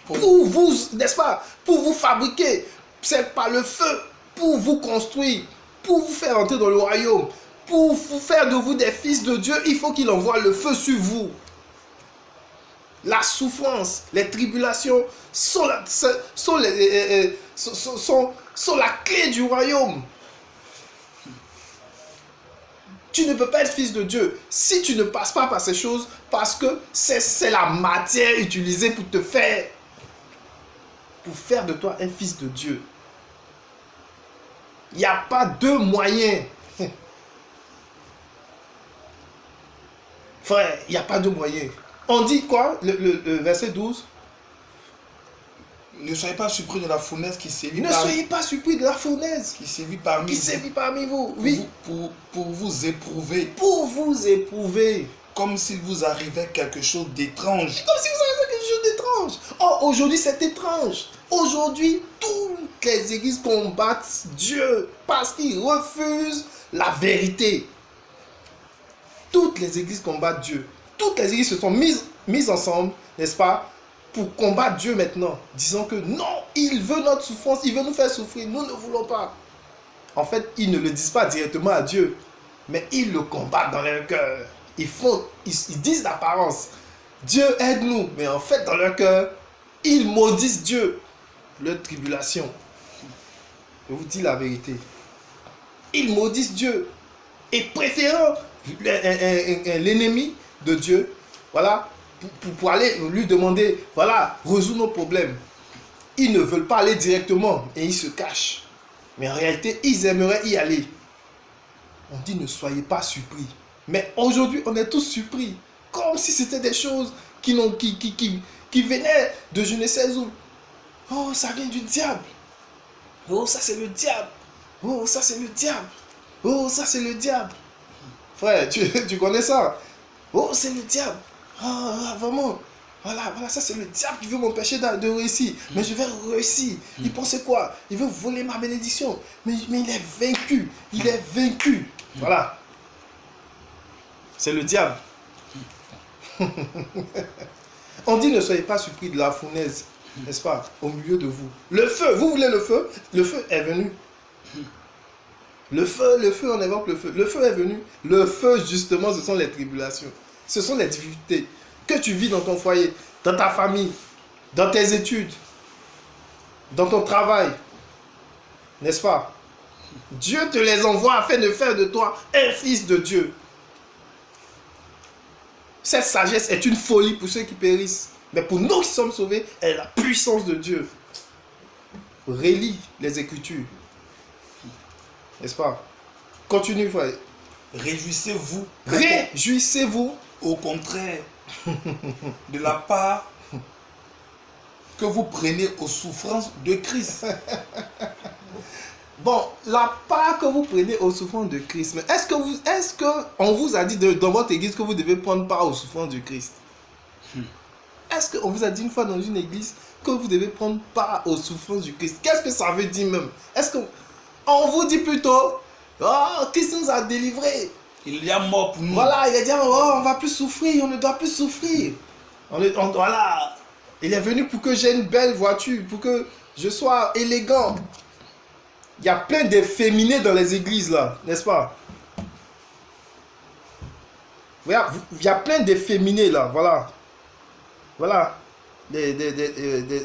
Pour vous, n'est-ce pas? Pour vous fabriquer. C'est par le feu. Pour vous construire. Pour vous faire entrer dans le royaume. Pour vous faire de vous des fils de Dieu, il faut qu'il envoie le feu sur vous. La souffrance, les tribulations sont la clé du royaume. Tu ne peux pas être fils de Dieu si tu ne passes pas par ces choses, parce que c'est la matière utilisée pour faire de toi un fils de Dieu. Il n'y a pas deux moyens. Frère, il n'y a pas deux moyens. On dit quoi, le verset 12? Ne soyez pas surpris de la fournaise qui sévit Ne soyez pas surpris de la fournaise qui sévit parmi vous. Oui. Pour vous éprouver. Pour vous éprouver. Comme s'il vous arrivait quelque chose d'étrange. Comme si vous arrivait quelque chose d'étrange. Oh, aujourd'hui c'est étrange. Aujourd'hui, toutes les églises combattent Dieu parce qu'ils refusent la vérité. Toutes les églises combattent Dieu. Toutes les églises se sont mises ensemble, n'est-ce pas, pour combattre Dieu maintenant, disant que non, il veut notre souffrance, il veut nous faire souffrir, nous ne voulons pas. En fait, ils ne le disent pas directement à Dieu, mais ils le combattent dans leur cœur. Ils disent l'apparence, Dieu aide-nous, mais en fait, dans leur cœur, ils maudissent Dieu. Leur tribulation. Je vous dis la vérité. Ils maudissent Dieu. Et préférant l'ennemi de Dieu, voilà, pour aller lui demander, voilà, résous nos problèmes. Ils ne veulent pas aller directement et ils se cachent. Mais en réalité, ils aimeraient y aller. On dit ne soyez pas surpris. Mais aujourd'hui, on est tous surpris. Comme si c'était des choses qui venaient de je ne sais où. Oh, ça vient du diable. Oh, ça c'est le diable. Oh, ça c'est le diable. Oh, ça c'est le diable. Frère, tu connais ça? Oh, c'est le diable. Ah, vraiment. Voilà, ça c'est le diable qui veut m'empêcher de réussir. Mais je vais réussir. Il pensait quoi? Il veut voler ma bénédiction. Mais il est vaincu. Il est vaincu. Voilà. C'est le diable. On dit ne soyez pas surpris de la fournaise, n'est-ce pas, au milieu de vous. Le feu, vous voulez le feu? Le feu est venu. Le feu, on évoque le feu. Le feu est venu. Le feu, justement, ce sont les tribulations. Ce sont les difficultés que tu vis dans ton foyer, dans ta famille, dans tes études, dans ton travail. N'est-ce pas? Dieu te les envoie afin de faire de toi un fils de Dieu. Cette sagesse est une folie pour ceux qui périssent. Mais pour nous qui sommes sauvés, elle est la puissance de Dieu. Relis les Écritures. N'est-ce pas? Continue, frère. Réjouissez-vous. Réjouissez-vous. Au contraire, de la part que vous prenez aux souffrances de Christ. Bon, la part que vous prenez aux souffrances de Christ, mais est-ce qu'on vous a dit dans votre église que vous devez prendre part aux souffrances de Christ? Est-ce qu'on vous a dit une fois dans une église que vous devez prendre part aux souffrances du Christ? Qu'est-ce que ça veut dire même? Est-ce qu'on vous dit plutôt, oh, Christ nous a délivrés. Il y a mort pour nous. Voilà, il a dit, oh, on ne va plus souffrir, on ne doit plus souffrir. Voilà, il est venu pour que j'ai une belle voiture, pour que je sois élégant. Il y a plein d'efféminés dans les églises là, n'est-ce pas? Il y a plein d'efféminés là, voilà. Voilà.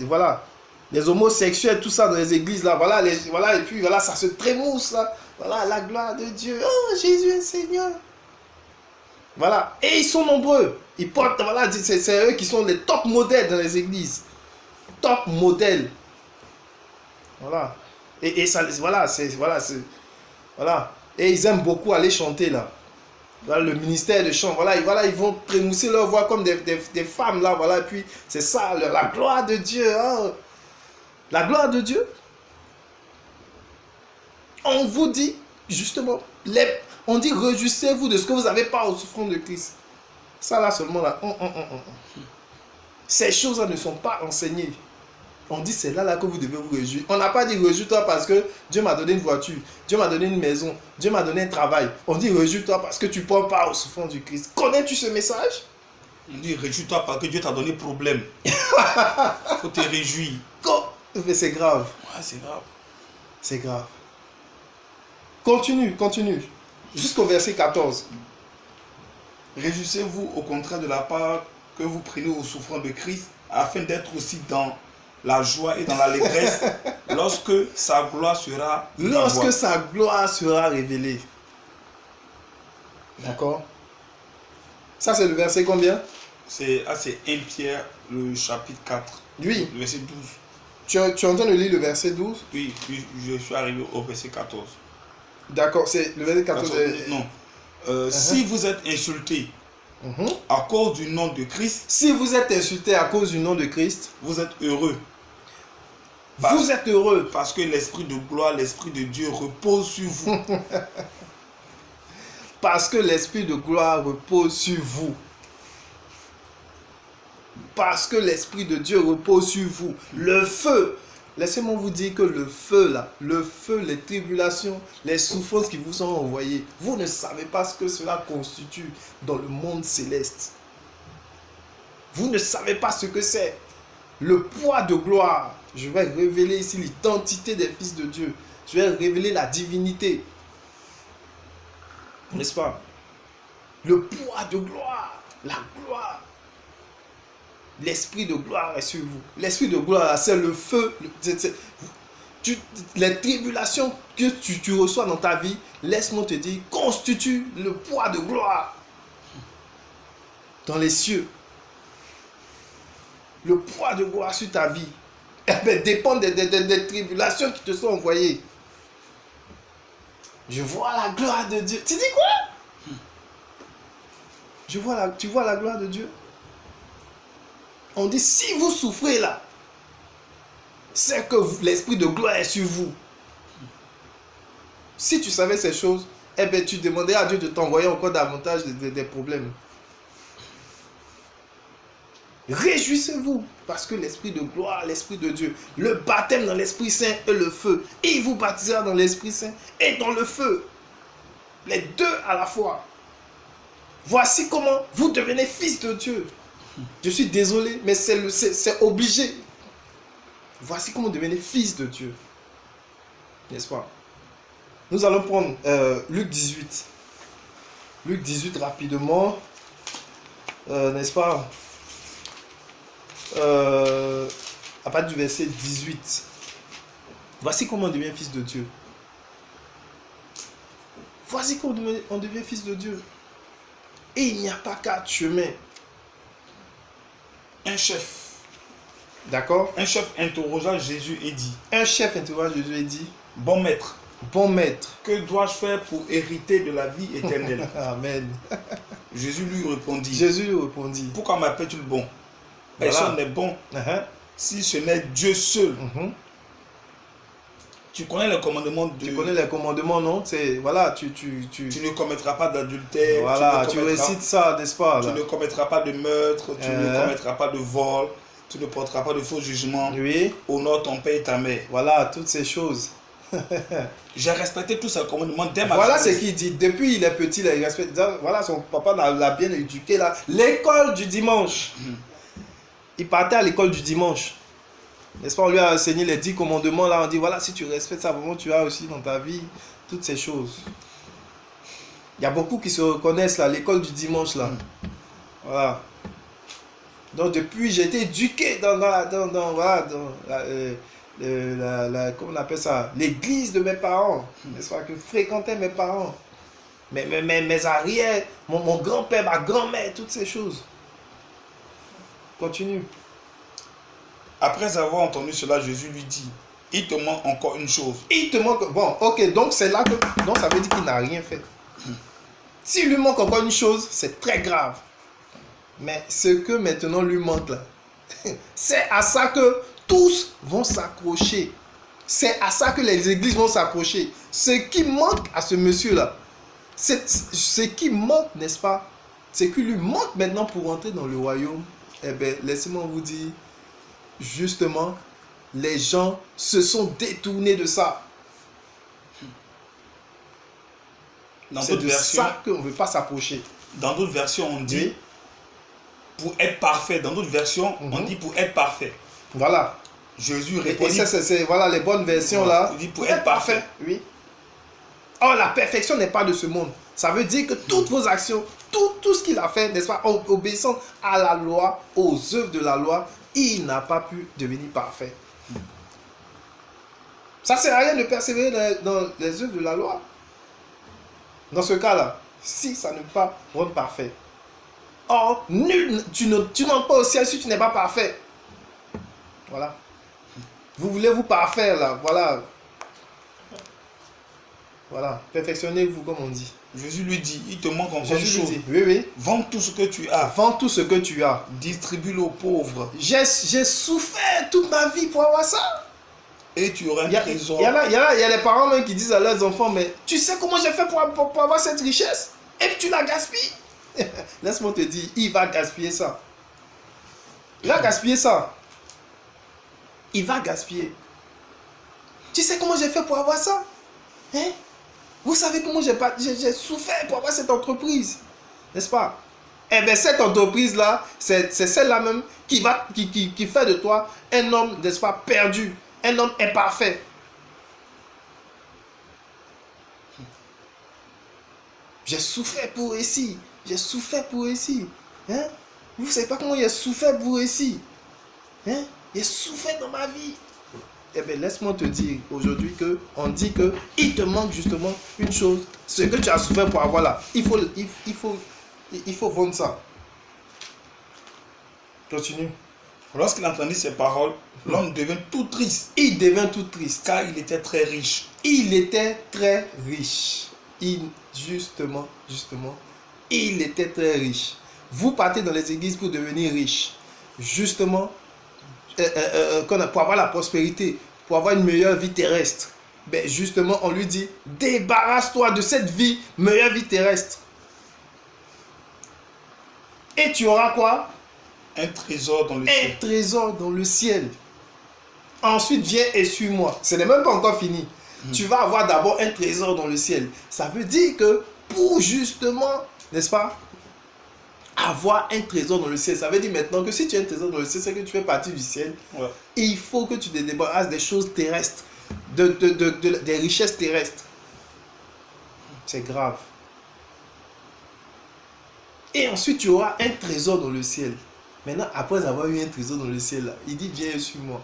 Voilà. Les homosexuels, tout ça dans les églises là, voilà, et puis voilà, ça se trémousse là. Voilà, la gloire de Dieu. Oh, Jésus est Seigneur. Voilà. Et ils sont nombreux. Ils portent, voilà, c'est eux qui sont les top modèles dans les églises. Top modèles. Voilà. Et ça, voilà. Et ils aiment beaucoup aller chanter là. Voilà, le ministère de chant, voilà, ils vont trémousser leur voix comme des femmes là, voilà, et puis c'est ça, la gloire de Dieu. Oh. La gloire de Dieu. On vous dit, justement, on dit réjouissez-vous de ce que vous avez pas aux souffrances de Christ. Ça là seulement là. Ces choses-là ne sont pas enseignées. On dit c'est là que vous devez vous réjouir. On n'a pas dit réjouis-toi parce que Dieu m'a donné une voiture, Dieu m'a donné une maison, Dieu m'a donné un travail. On dit réjouis-toi parce que tu prends part aux souffrances du Christ. Connais-tu ce message? On dit réjouis-toi parce que Dieu t'a donné problème. Faut te réjouir. Mais c'est grave. Ouais, c'est grave. C'est grave. Continue. Jusqu'au verset 14. Réjouissez-vous au contraire de la part que vous prenez aux souffrances de Christ, afin d'être aussi dans la joie et dans l'allégresse lorsque sa gloire sera révélée. D'accord. Ça, c'est le verset combien? C'est 1 Pierre, le chapitre 4, Oui. le verset 12. Tu es en train de lire le verset 12? Oui, puis je suis arrivé au verset 14. D'accord, c'est le verset 14. Non. Si vous êtes insulté à cause du nom de Christ, si vous êtes insulté à cause du nom de Christ, vous êtes heureux. Vous êtes heureux. Parce que l'Esprit de gloire, l'Esprit de Dieu repose sur vous. Parce que l'Esprit de gloire repose sur vous. Parce que l'Esprit de Dieu repose sur vous. Le feu. Laissez-moi vous dire que le feu là, le feu, les tribulations, les souffrances qui vous sont envoyées, vous ne savez pas ce que cela constitue dans le monde céleste. Vous ne savez pas ce que c'est. Le poids de gloire. Je vais révéler ici l'identité des fils de Dieu. Je vais révéler la divinité. N'est-ce pas? Le poids de gloire. La gloire. L'esprit de gloire est sur vous. L'esprit de gloire, c'est le feu. Les tribulations que tu reçois dans ta vie, laisse-moi te dire, constituent le poids de gloire dans les cieux. Le poids de gloire sur ta vie dépend des tribulations qui te sont envoyées. Je vois la gloire de Dieu. Tu dis quoi? Tu vois la gloire de Dieu? On dit, si vous souffrez là, c'est que l'esprit de gloire est sur vous. Si tu savais ces choses, eh bien, tu demandais à Dieu de t'envoyer encore davantage des problèmes. Réjouissez-vous, parce que l'esprit de gloire, l'esprit de Dieu, le baptême dans l'Esprit Saint et le feu, il vous baptisera dans l'Esprit Saint et dans le feu. Les deux à la fois. Voici comment vous devenez fils de Dieu. Je suis désolé, mais c'est obligé. Voici comment devenir fils de Dieu. N'est-ce pas? Nous allons prendre Luc 18. Luc 18 rapidement. N'est-ce pas? À partir du verset 18. Voici comment on devient fils de Dieu. Voici comment on devient fils de Dieu. Et il n'y a pas quatre chemins. Un chef. D'accord? Un chef interrogea Jésus et dit. Un chef interrogea Jésus et dit. Bon maître. Bon maître. Que dois-je faire pour hériter de la vie éternelle? Amen. Jésus lui répondit. Jésus lui répondit. Pourquoi m'appelles-tu le bon? Personne n'est bon si ce n'est Dieu seul. Tu connais les commandements de... Tu connais les commandements, non? Voilà, tu ne commettras pas d'adultère. Voilà, tu récites ça, n'est-ce pas? Tu ne commettras pas de meurtre, tu ne commettras pas de vol, tu ne porteras pas de faux jugements. Oui. Honore ton père et ta mère. Voilà, toutes ces choses. J'ai respecté tous ces commandements dès ma Voilà ce qu'il dit. Depuis il est petit, là, il respecte. Voilà, son papa l'a bien éduqué là. L'école du dimanche. Il partait à l'école du dimanche. N'est-ce pas, on lui a enseigné les 10 commandements là, on dit voilà, si tu respectes ça, vraiment tu as aussi dans ta vie toutes ces choses. Il y a beaucoup qui se reconnaissent là, l'école du dimanche là. Voilà. Donc depuis, j'ai été éduqué dans comment on appelle ça, l'église de mes parents, n'est-ce pas, que fréquentaient mes parents, mes arrières, mon grand-père, ma grand-mère, toutes ces choses. Continue. Après avoir entendu cela, Jésus lui dit, il te manque encore une chose. Il te manque... Bon, ok, donc c'est là que... Donc ça veut dire qu'il n'a rien fait. S'il lui manque encore une chose, c'est très grave. Mais ce que maintenant lui manque là, c'est à ça que tous vont s'accrocher. C'est à ça que les églises vont s'accrocher. Ce qui manque à ce monsieur-là, ce qui manque, n'est-ce pas? Ce qui lui manque maintenant pour entrer dans le royaume, eh bien, laissez-moi vous dire, justement, les gens se sont détournés de ça. C'est de ça qu'on ne veut pas s'approcher. Dans d'autres versions, on dit pour être parfait. Dans d'autres versions, on dit pour être parfait. Voilà. Jésus répondit. Et ça, c'est voilà les bonnes versions là. Il dit pour être parfait. Oui. Or, la perfection n'est pas de ce monde. Ça veut dire que toutes vos actions, tout ce qu'il a fait, n'est-ce pas, en obéissant à la loi, aux œuvres de la loi, il n'a pas pu devenir parfait. Ça ne sert à rien de persévérer dans les œuvres de la loi. Dans ce cas-là, si ça ne peut pas rendre parfait. Or, tu n'entres pas au ciel si tu n'es pas parfait. Voilà. Vous voulez vous parfaire là, voilà. Voilà, perfectionnez-vous comme on dit. Jésus lui dit, il te manque encore une Jésus lui chose. dit, oui, oui. Vends tout ce que tu as. Vends tout ce que tu as. Distribue-le aux pauvres. J'ai souffert toute ma vie pour avoir ça. Et tu auras un trésor. Il y a les parents même qui disent à leurs enfants, mais tu sais comment j'ai fait pour avoir cette richesse? Et puis tu la gaspilles. Laisse-moi te dire, il va gaspiller ça. Il va gaspiller ça. Il va gaspiller. Tu sais comment j'ai fait pour avoir ça? Hein? Vous savez comment j'ai souffert pour avoir cette entreprise? N'est-ce pas? Eh bien, cette entreprise-là, c'est celle-là même qui fait de toi un homme, n'est-ce pas, perdu. Un homme imparfait. J'ai souffert pour réussir. J'ai souffert pour réussir. Hein? Vous ne savez pas comment j'ai souffert pour réussir. Hein? J'ai souffert dans ma vie. Eh bien, laisse-moi te dire aujourd'hui qu'on dit qu'il te manque justement une chose. Ce que tu as souffert pour avoir là, il faut vendre ça. Continue. Lorsqu'il entendit ces paroles, l'homme devint tout triste. Il devint tout triste. Car il était très riche. Il était très riche. Justement, il était très riche. Vous partez dans les églises pour devenir riche. Justement, pour avoir la prospérité, pour avoir une meilleure vie terrestre. Ben justement, on lui dit, débarrasse-toi de cette vie, meilleure vie terrestre. Et tu auras quoi? Un trésor dans le ciel. Un trésor dans le ciel. Ensuite, viens et suis-moi. Ce n'est même pas encore fini. Tu vas avoir d'abord un trésor dans le ciel. Ça veut dire que pour justement, n'est-ce pas, avoir un trésor dans le ciel, ça veut dire maintenant que si tu as un trésor dans le ciel, c'est que tu fais partie du ciel. Ouais. Il faut que tu te débarrasses des choses terrestres, des richesses terrestres. C'est grave. Et ensuite, tu auras un trésor dans le ciel. Maintenant, après avoir eu un trésor dans le ciel, là, il dit, viens et suis-moi.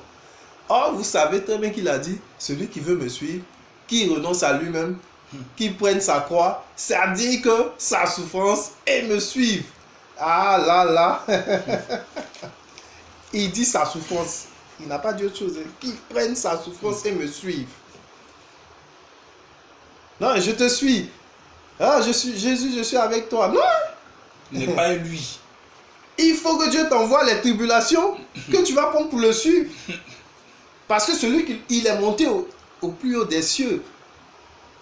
Or, vous savez très bien qu'il a dit, celui qui veut me suivre, qui renonce à lui-même, qui prenne sa croix, ça dit que sa souffrance et me suive. Ah là là. Il dit sa souffrance. Il n'a pas dit autre chose. Qui prenne sa souffrance et me suive. Non, je te suis. Ah, je suis Jésus, je suis avec toi. Non. Il n'est pas lui. Il faut que Dieu t'envoie les tribulations que tu vas prendre pour le suivre. Parce que celui qui est monté au plus haut des cieux,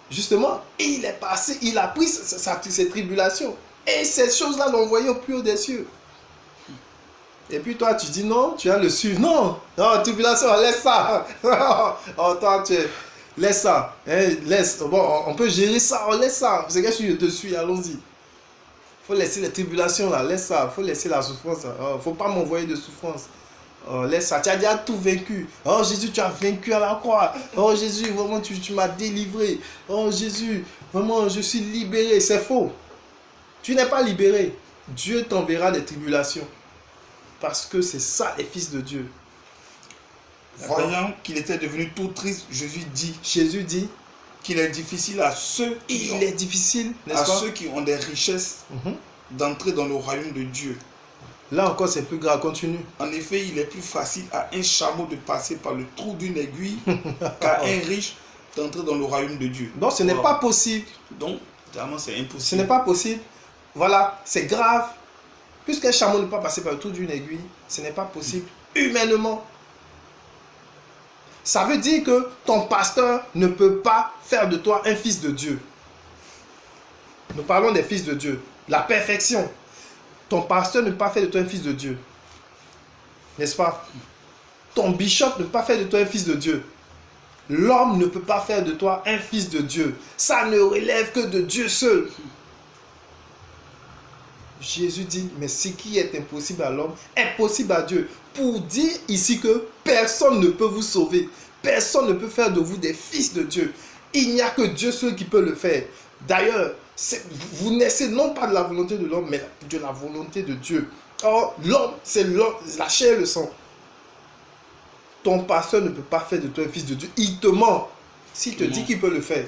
justement, et il est passé, il a pris ses tribulations. Et ces choses-là l'ont envoyé au plus haut des cieux. Et puis toi, tu dis non, tu vas le suivre. Non, non, tribulation, laisse ça. Oh, toi, laisse ça. Hein, laisse. Bon, on peut gérer ça, on laisse ça. C'est que je te suis, allons-y. Il faut laisser les tribulations là, laisse ça. Il faut laisser la souffrance. Il ne faut pas m'envoyer de souffrance. Oh, laisse ça, tu as déjà tout vaincu. Oh Jésus, tu as vaincu à la croix. Oh Jésus, vraiment, tu m'as délivré. Oh Jésus, vraiment, je suis libéré. C'est faux. Tu n'es pas libéré. Dieu t'enverra des tribulations. Parce que c'est ça les fils de Dieu. Voyant qu'il était devenu tout triste, Jésus dit qu'il est difficile à ceux qui ont des richesses d'entrer dans le royaume de Dieu. Là encore, c'est plus grave. Continue. En effet, il est plus facile à un chameau de passer par le trou d'une aiguille qu'à un riche d'entrer dans le royaume de Dieu. Non, ce n'est pas possible. Donc, vraiment, c'est impossible. Ce n'est pas possible. Voilà, c'est grave. Puisqu'un chameau ne peut pas passer par le trou d'une aiguille, ce n'est pas possible humainement. Ça veut dire que ton pasteur ne peut pas faire de toi un fils de Dieu. Nous parlons des fils de Dieu. La perfection. Ton pasteur ne peut pas faire de toi un fils de Dieu. N'est-ce pas? Ton bishop ne peut pas faire de toi un fils de Dieu. L'homme ne peut pas faire de toi un fils de Dieu. Ça ne relève que de Dieu seul. Jésus dit, mais ce qui est impossible à l'homme est possible à Dieu. Pour dire ici que personne ne peut vous sauver. Personne ne peut faire de vous des fils de Dieu. Il n'y a que Dieu seul qui peut le faire. D'ailleurs, vous naissez non pas de la volonté de l'homme, mais de la volonté de Dieu. Or, l'homme, c'est la chair et le sang. Ton pasteur ne peut pas faire de toi un fils de Dieu. Il te ment. S'il te dit qu'il peut le faire.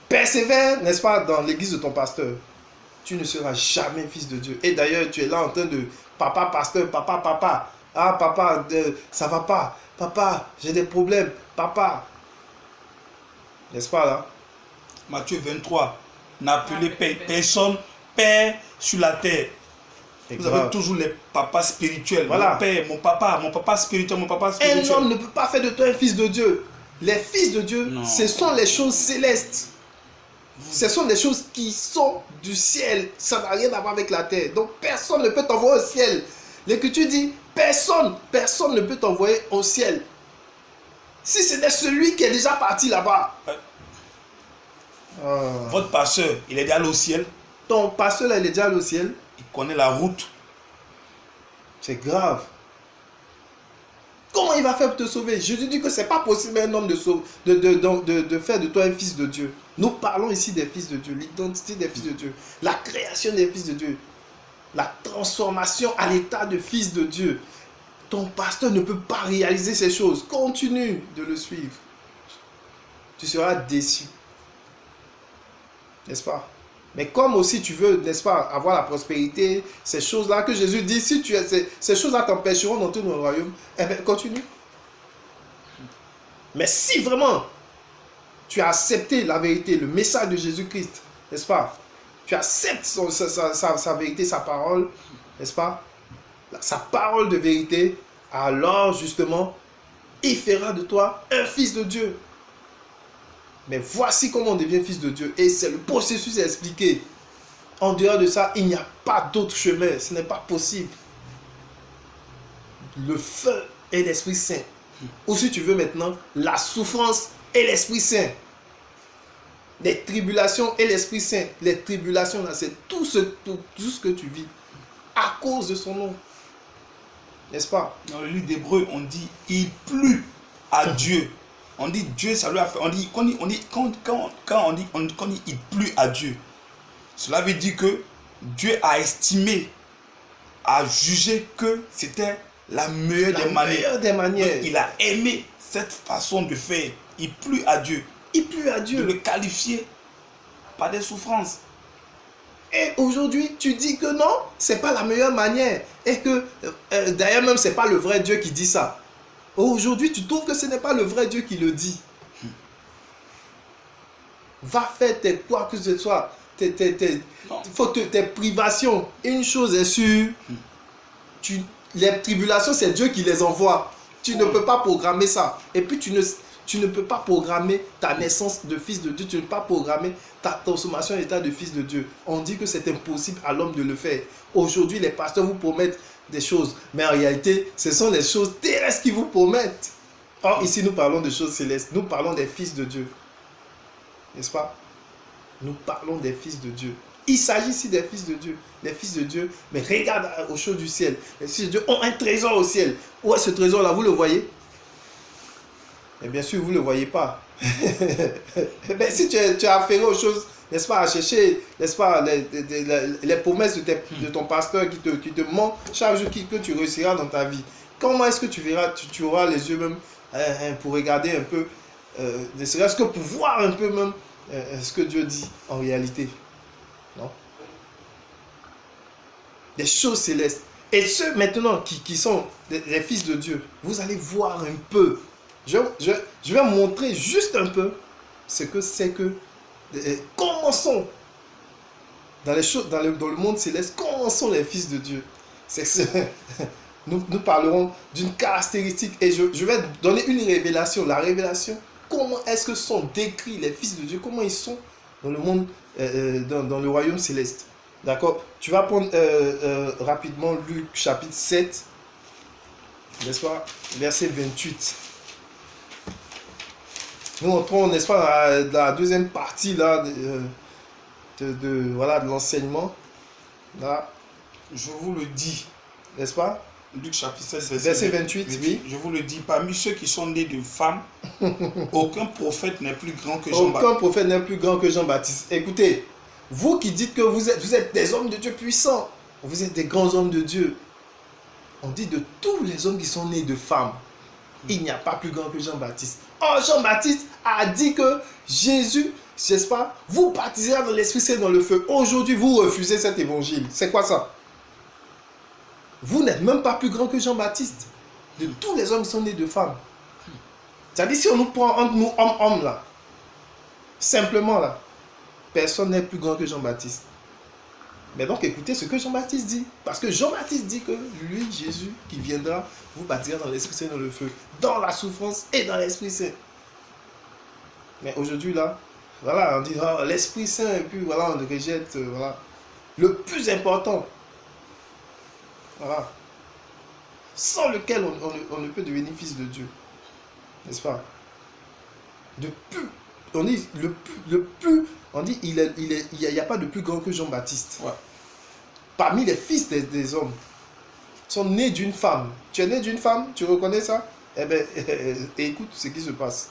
persévère, n'est-ce pas, dans l'église de ton pasteur, tu ne seras jamais fils de Dieu. Et d'ailleurs, tu es là en train de, papa pasteur, papa, ah papa, ça va pas, papa, j'ai des problèmes, papa. N'est-ce pas là? Matthieu 23, n'appelez personne père sur la terre. Vous avez toujours les papas spirituels. Voilà. Mon père, mon papa spirituel, mon papa spirituel. Un homme ne peut pas faire de toi un fils de Dieu. Les fils de Dieu, Non. ce sont les choses célestes. Ce sont des choses qui sont du ciel. Ça n'a rien à voir avec la terre. Donc personne ne peut t'envoyer au ciel. L'Écriture dit, personne ne peut t'envoyer au ciel. Si c'était celui qui est déjà parti là-bas. Votre pasteur, il est déjà allé au ciel. Ton pasteur là, il est déjà allé au ciel. Il connaît la route. C'est grave. Comment il va faire pour te sauver? Je te dis que ce n'est pas possible un homme de faire de toi un fils de Dieu. Nous parlons ici des fils de Dieu, l'identité des fils de Dieu, la création des fils de Dieu, la transformation à l'état de fils de Dieu. Ton pasteur ne peut pas réaliser ces choses. Continue de le suivre. Tu seras déçu. N'est-ce pas? Mais comme aussi tu veux, n'est-ce pas, avoir la prospérité, ces choses-là que Jésus dit, si tu ces choses-là t'empêcheront d'entrer dans le royaume, eh bien, continue. Mais si vraiment tu as accepté la vérité, le message de Jésus-Christ, n'est-ce pas? Tu acceptes sa vérité, sa parole, n'est-ce pas? Sa parole de vérité, alors justement, il fera de toi un fils de Dieu. Mais voici comment on devient fils de Dieu. Et c'est le processus expliqué. En dehors de ça, il n'y a pas d'autre chemin. Ce n'est pas possible. Le feu et l'Esprit Saint. Ou si tu veux maintenant, la souffrance et l'Esprit Saint. Les tribulations et l'Esprit Saint. Les tribulations, là, c'est tout ce que tu vis. À cause de son nom. N'est-ce pas? Dans le livre d'Hébreux, on dit il plut à Dieu. On dit Dieu, ça lui a fait. Quand on dit il plut à Dieu, cela veut dire que Dieu a estimé, a jugé que c'était la meilleure des manières. Donc, il a aimé cette façon de faire. Il plut à Dieu. Il plut à Dieu. De le qualifier par des souffrances. Et aujourd'hui, tu dis que non, c'est pas la meilleure manière. Et que, d'ailleurs même, c'est pas le vrai Dieu qui dit ça. Aujourd'hui, tu trouves que ce n'est pas le vrai Dieu qui le dit. Va faire quoi que ce soit, tes privations. Une chose est sûre, les tribulations, c'est Dieu qui les envoie. Tu ne peux pas programmer ça. Et puis, tu ne peux pas programmer ta naissance de fils de Dieu. Tu ne peux pas programmer ta transformation en état de fils de Dieu. On dit que c'est impossible à l'homme de le faire. Aujourd'hui, les pasteurs vous promettent des choses. Mais en réalité, ce sont les choses terrestres qui vous promettent. Or, ici, nous parlons de choses célestes. Nous parlons des fils de Dieu. N'est-ce pas? Nous parlons des fils de Dieu. Il s'agit ici des fils de Dieu. Les fils de Dieu, mais regarde aux choses du ciel. Les fils de Dieu ont un trésor au ciel. Où est ce trésor-là? Vous le voyez? Et bien sûr, vous ne le voyez pas. Mais si tu es affairé aux choses, n'est-ce pas, à chercher, n'est-ce pas, les promesses de ton pasteur qui te ment chaque jour que tu réussiras dans ta vie. Comment est-ce que tu verras, tu auras les yeux même pour regarder un peu, ne serait-ce que pour voir un peu même ce que Dieu dit en réalité? Non? Des choses célestes. Et ceux maintenant qui sont les fils de Dieu, vous allez voir un peu. Je vais montrer juste un peu ce que c'est que comment sont dans les choses, dans le monde céleste, comment sont les fils de Dieu. Nous parlerons d'une caractéristique et je vais donner une révélation. La révélation, comment est-ce que sont décrits les fils de Dieu, comment ils sont dans le monde, dans le royaume céleste. D'accord? Tu vas prendre rapidement Luc chapitre 7, n'est-ce pas, verset 28. Nous entrons, n'est-ce pas, dans la deuxième partie là, de l'enseignement. Là, Je vous le dis, n'est-ce pas? Luc chapitre 16, Verset 28, oui. Je vous le dis, parmi ceux qui sont nés de femmes, aucun prophète n'est plus grand que Jean-Baptiste. Aucun prophète n'est plus grand que Jean-Baptiste. Écoutez, vous qui dites que vous êtes des hommes de Dieu puissants, vous êtes des grands hommes de Dieu. On dit de tous les hommes qui sont nés de femmes. Il n'y a pas plus grand que Jean-Baptiste. Or, Jean-Baptiste a dit que Jésus, n'est-ce pas, vous baptisera dans l'Esprit Saint dans le feu. Aujourd'hui, vous refusez cet évangile. C'est quoi ça? Vous n'êtes même pas plus grand que Jean-Baptiste. De tous les hommes qui sont nés de femmes. C'est-à-dire, si on nous prend entre nous, hommes, là, simplement, là, personne n'est plus grand que Jean-Baptiste. Mais donc, écoutez ce que Jean-Baptiste dit. Parce que Jean-Baptiste dit que lui, Jésus, qui viendra, vous baptisera dans l'Esprit Saint, dans le feu, dans la souffrance et dans l'Esprit Saint. Mais aujourd'hui, là, voilà, on dit oh, l'Esprit Saint, et puis voilà, on le rejette, voilà. Le plus important, voilà, sans lequel on ne peut devenir fils de Dieu. N'est-ce pas? On dit, on dit, il n'y a pas de plus grand que Jean-Baptiste. Ouais. Parmi les fils des hommes, sont nés d'une femme. Tu es né d'une femme, tu reconnais ça? Eh bien, écoute ce qui se passe.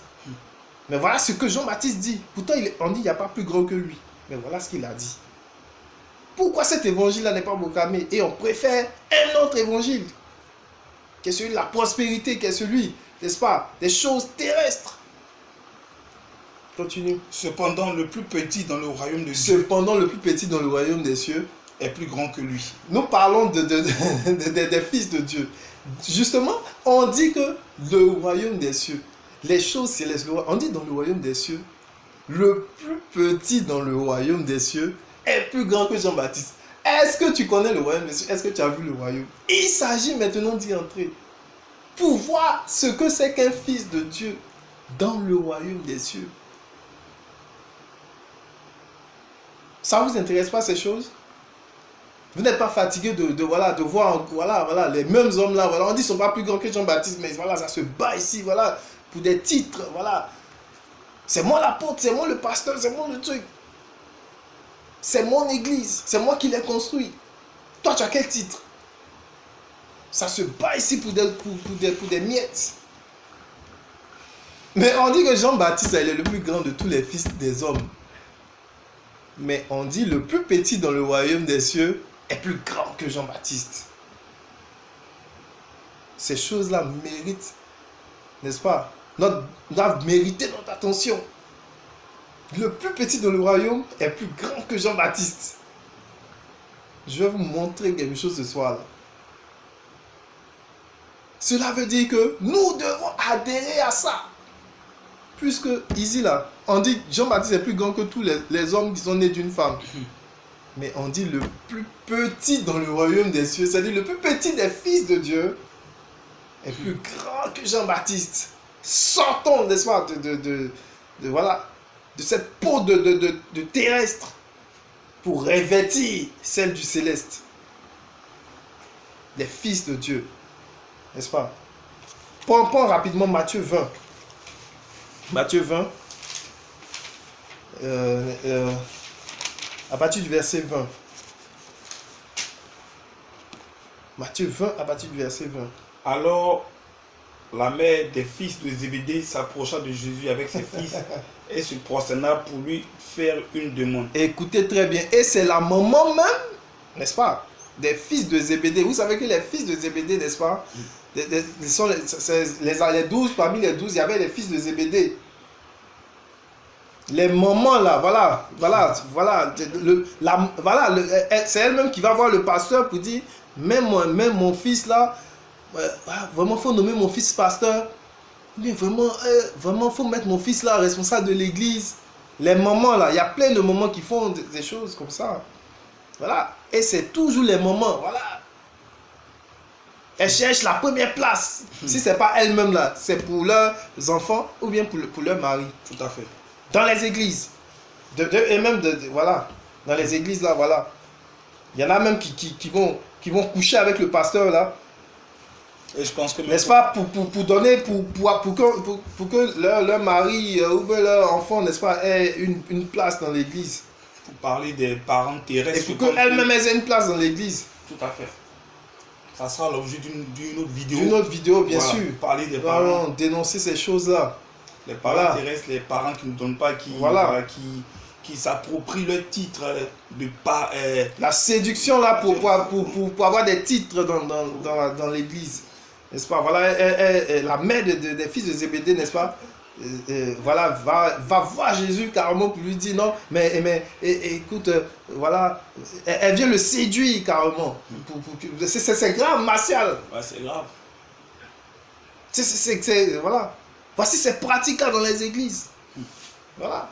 Mais voilà ce que Jean-Baptiste dit. Pourtant, on dit, il n'y a pas plus grand que lui. Mais voilà ce qu'il a dit. Pourquoi cet évangile-là n'est pas proclamé? Et on préfère un autre évangile, qui est celui de la prospérité, qui est celui, n'est-ce pas, des choses terrestres. Continue. Cependant, le plus petit dans le royaume de Dieu. Cependant, le plus petit dans le royaume des cieux est plus grand que lui. Nous parlons des fils de Dieu. Justement, on dit que le royaume des cieux, les choses célestes, on dit dans le royaume des cieux, le plus petit dans le royaume des cieux est plus grand que Jean-Baptiste. Est-ce que tu connais le royaume des cieux? Est-ce que tu as vu le royaume? Il s'agit maintenant d'y entrer pour voir ce que c'est qu'un fils de Dieu dans le royaume des cieux. Ça ne vous intéresse pas ces choses? Vous n'êtes pas fatigué de voir les mêmes hommes là, voilà. On dit qu'ils ne sont pas plus grands que Jean-Baptiste, mais voilà, ça se bat ici, voilà, pour des titres, voilà. C'est moi l'apôtre, c'est moi le pasteur, c'est moi le truc. C'est mon église, c'est moi qui l'ai construit. Toi, tu as quel titre? Ça se bat ici pour des miettes. Mais on dit que Jean-Baptiste, il est le plus grand de tous les fils des hommes. Mais on dit le plus petit dans le royaume des cieux est plus grand que Jean-Baptiste. Ces choses-là méritent, n'est-ce pas, doivent mériter notre attention. Le plus petit dans le royaume est plus grand que Jean-Baptiste. Je vais vous montrer quelque chose ce soir-là. Cela veut dire que nous devons adhérer à ça. Puisque ici là, on dit que Jean-Baptiste est plus grand que tous les hommes qui sont nés d'une femme. Mais on dit le plus petit dans le royaume des cieux, c'est-à-dire le plus petit des fils de Dieu, est plus grand que Jean-Baptiste. Sortons, n'est-ce pas, de cette peau de terrestre pour revêtir celle du céleste. Les fils de Dieu. N'est-ce pas? Prends rapidement Matthieu 20. Matthieu 20. À partir du verset 20. Matthieu 20 à partir du verset 20. Alors, la mère des fils de Zébédée s'approcha de Jésus avec ses fils et se prosterna pour lui faire une demande. Écoutez très bien. Et c'est la maman même, n'est-ce pas, des fils de Zébédée. Vous savez que les fils de Zébédée, n'est-ce pas, sont les 12, parmi les 12, il y avait les fils de Zébédée. Les mamans là, c'est elle-même qui va voir le pasteur pour dire, même mon fils là, vraiment il faut nommer mon fils pasteur, mais vraiment faut mettre mon fils là responsable de l'église. Les mamans là, il y a plein de mamans qui font des choses comme ça, voilà, et c'est toujours les mamans, voilà. Elles cherchent la première place. Si c'est pas elles-mêmes là, c'est pour leurs enfants ou bien pour leur mari. Tout à fait. Dans les églises. Et même, voilà. Dans les églises là, voilà. Il y en a même qui vont coucher avec le pasteur là. Et je pense que... N'est-ce pas, pour donner, pour que leur mari ou leur enfant, n'est-ce pas, ait une place dans l'église. Pour parler des parents terrestres. Et pour qu'elles-mêmes aient une place dans l'église. Tout à fait. Ça sera l'objet d'une autre vidéo. D'une autre vidéo, bien sûr. Parler des parents. Dénoncer ces choses-là. Les parents terrestres, les parents qui ne donnent pas, qui s'approprient leur titre de pas. La séduction là pour avoir des titres dans l'église. n'est-ce pas? Voilà, la mère des fils de Zébédée, n'est-ce pas? Voilà, va voir Jésus carrément pour lui dire non, mais écoute, voilà, elle vient le séduire carrément. C'est grave, Martial. Ouais, c'est grave. Voilà. Voici, c'est pratique dans les églises. Voilà.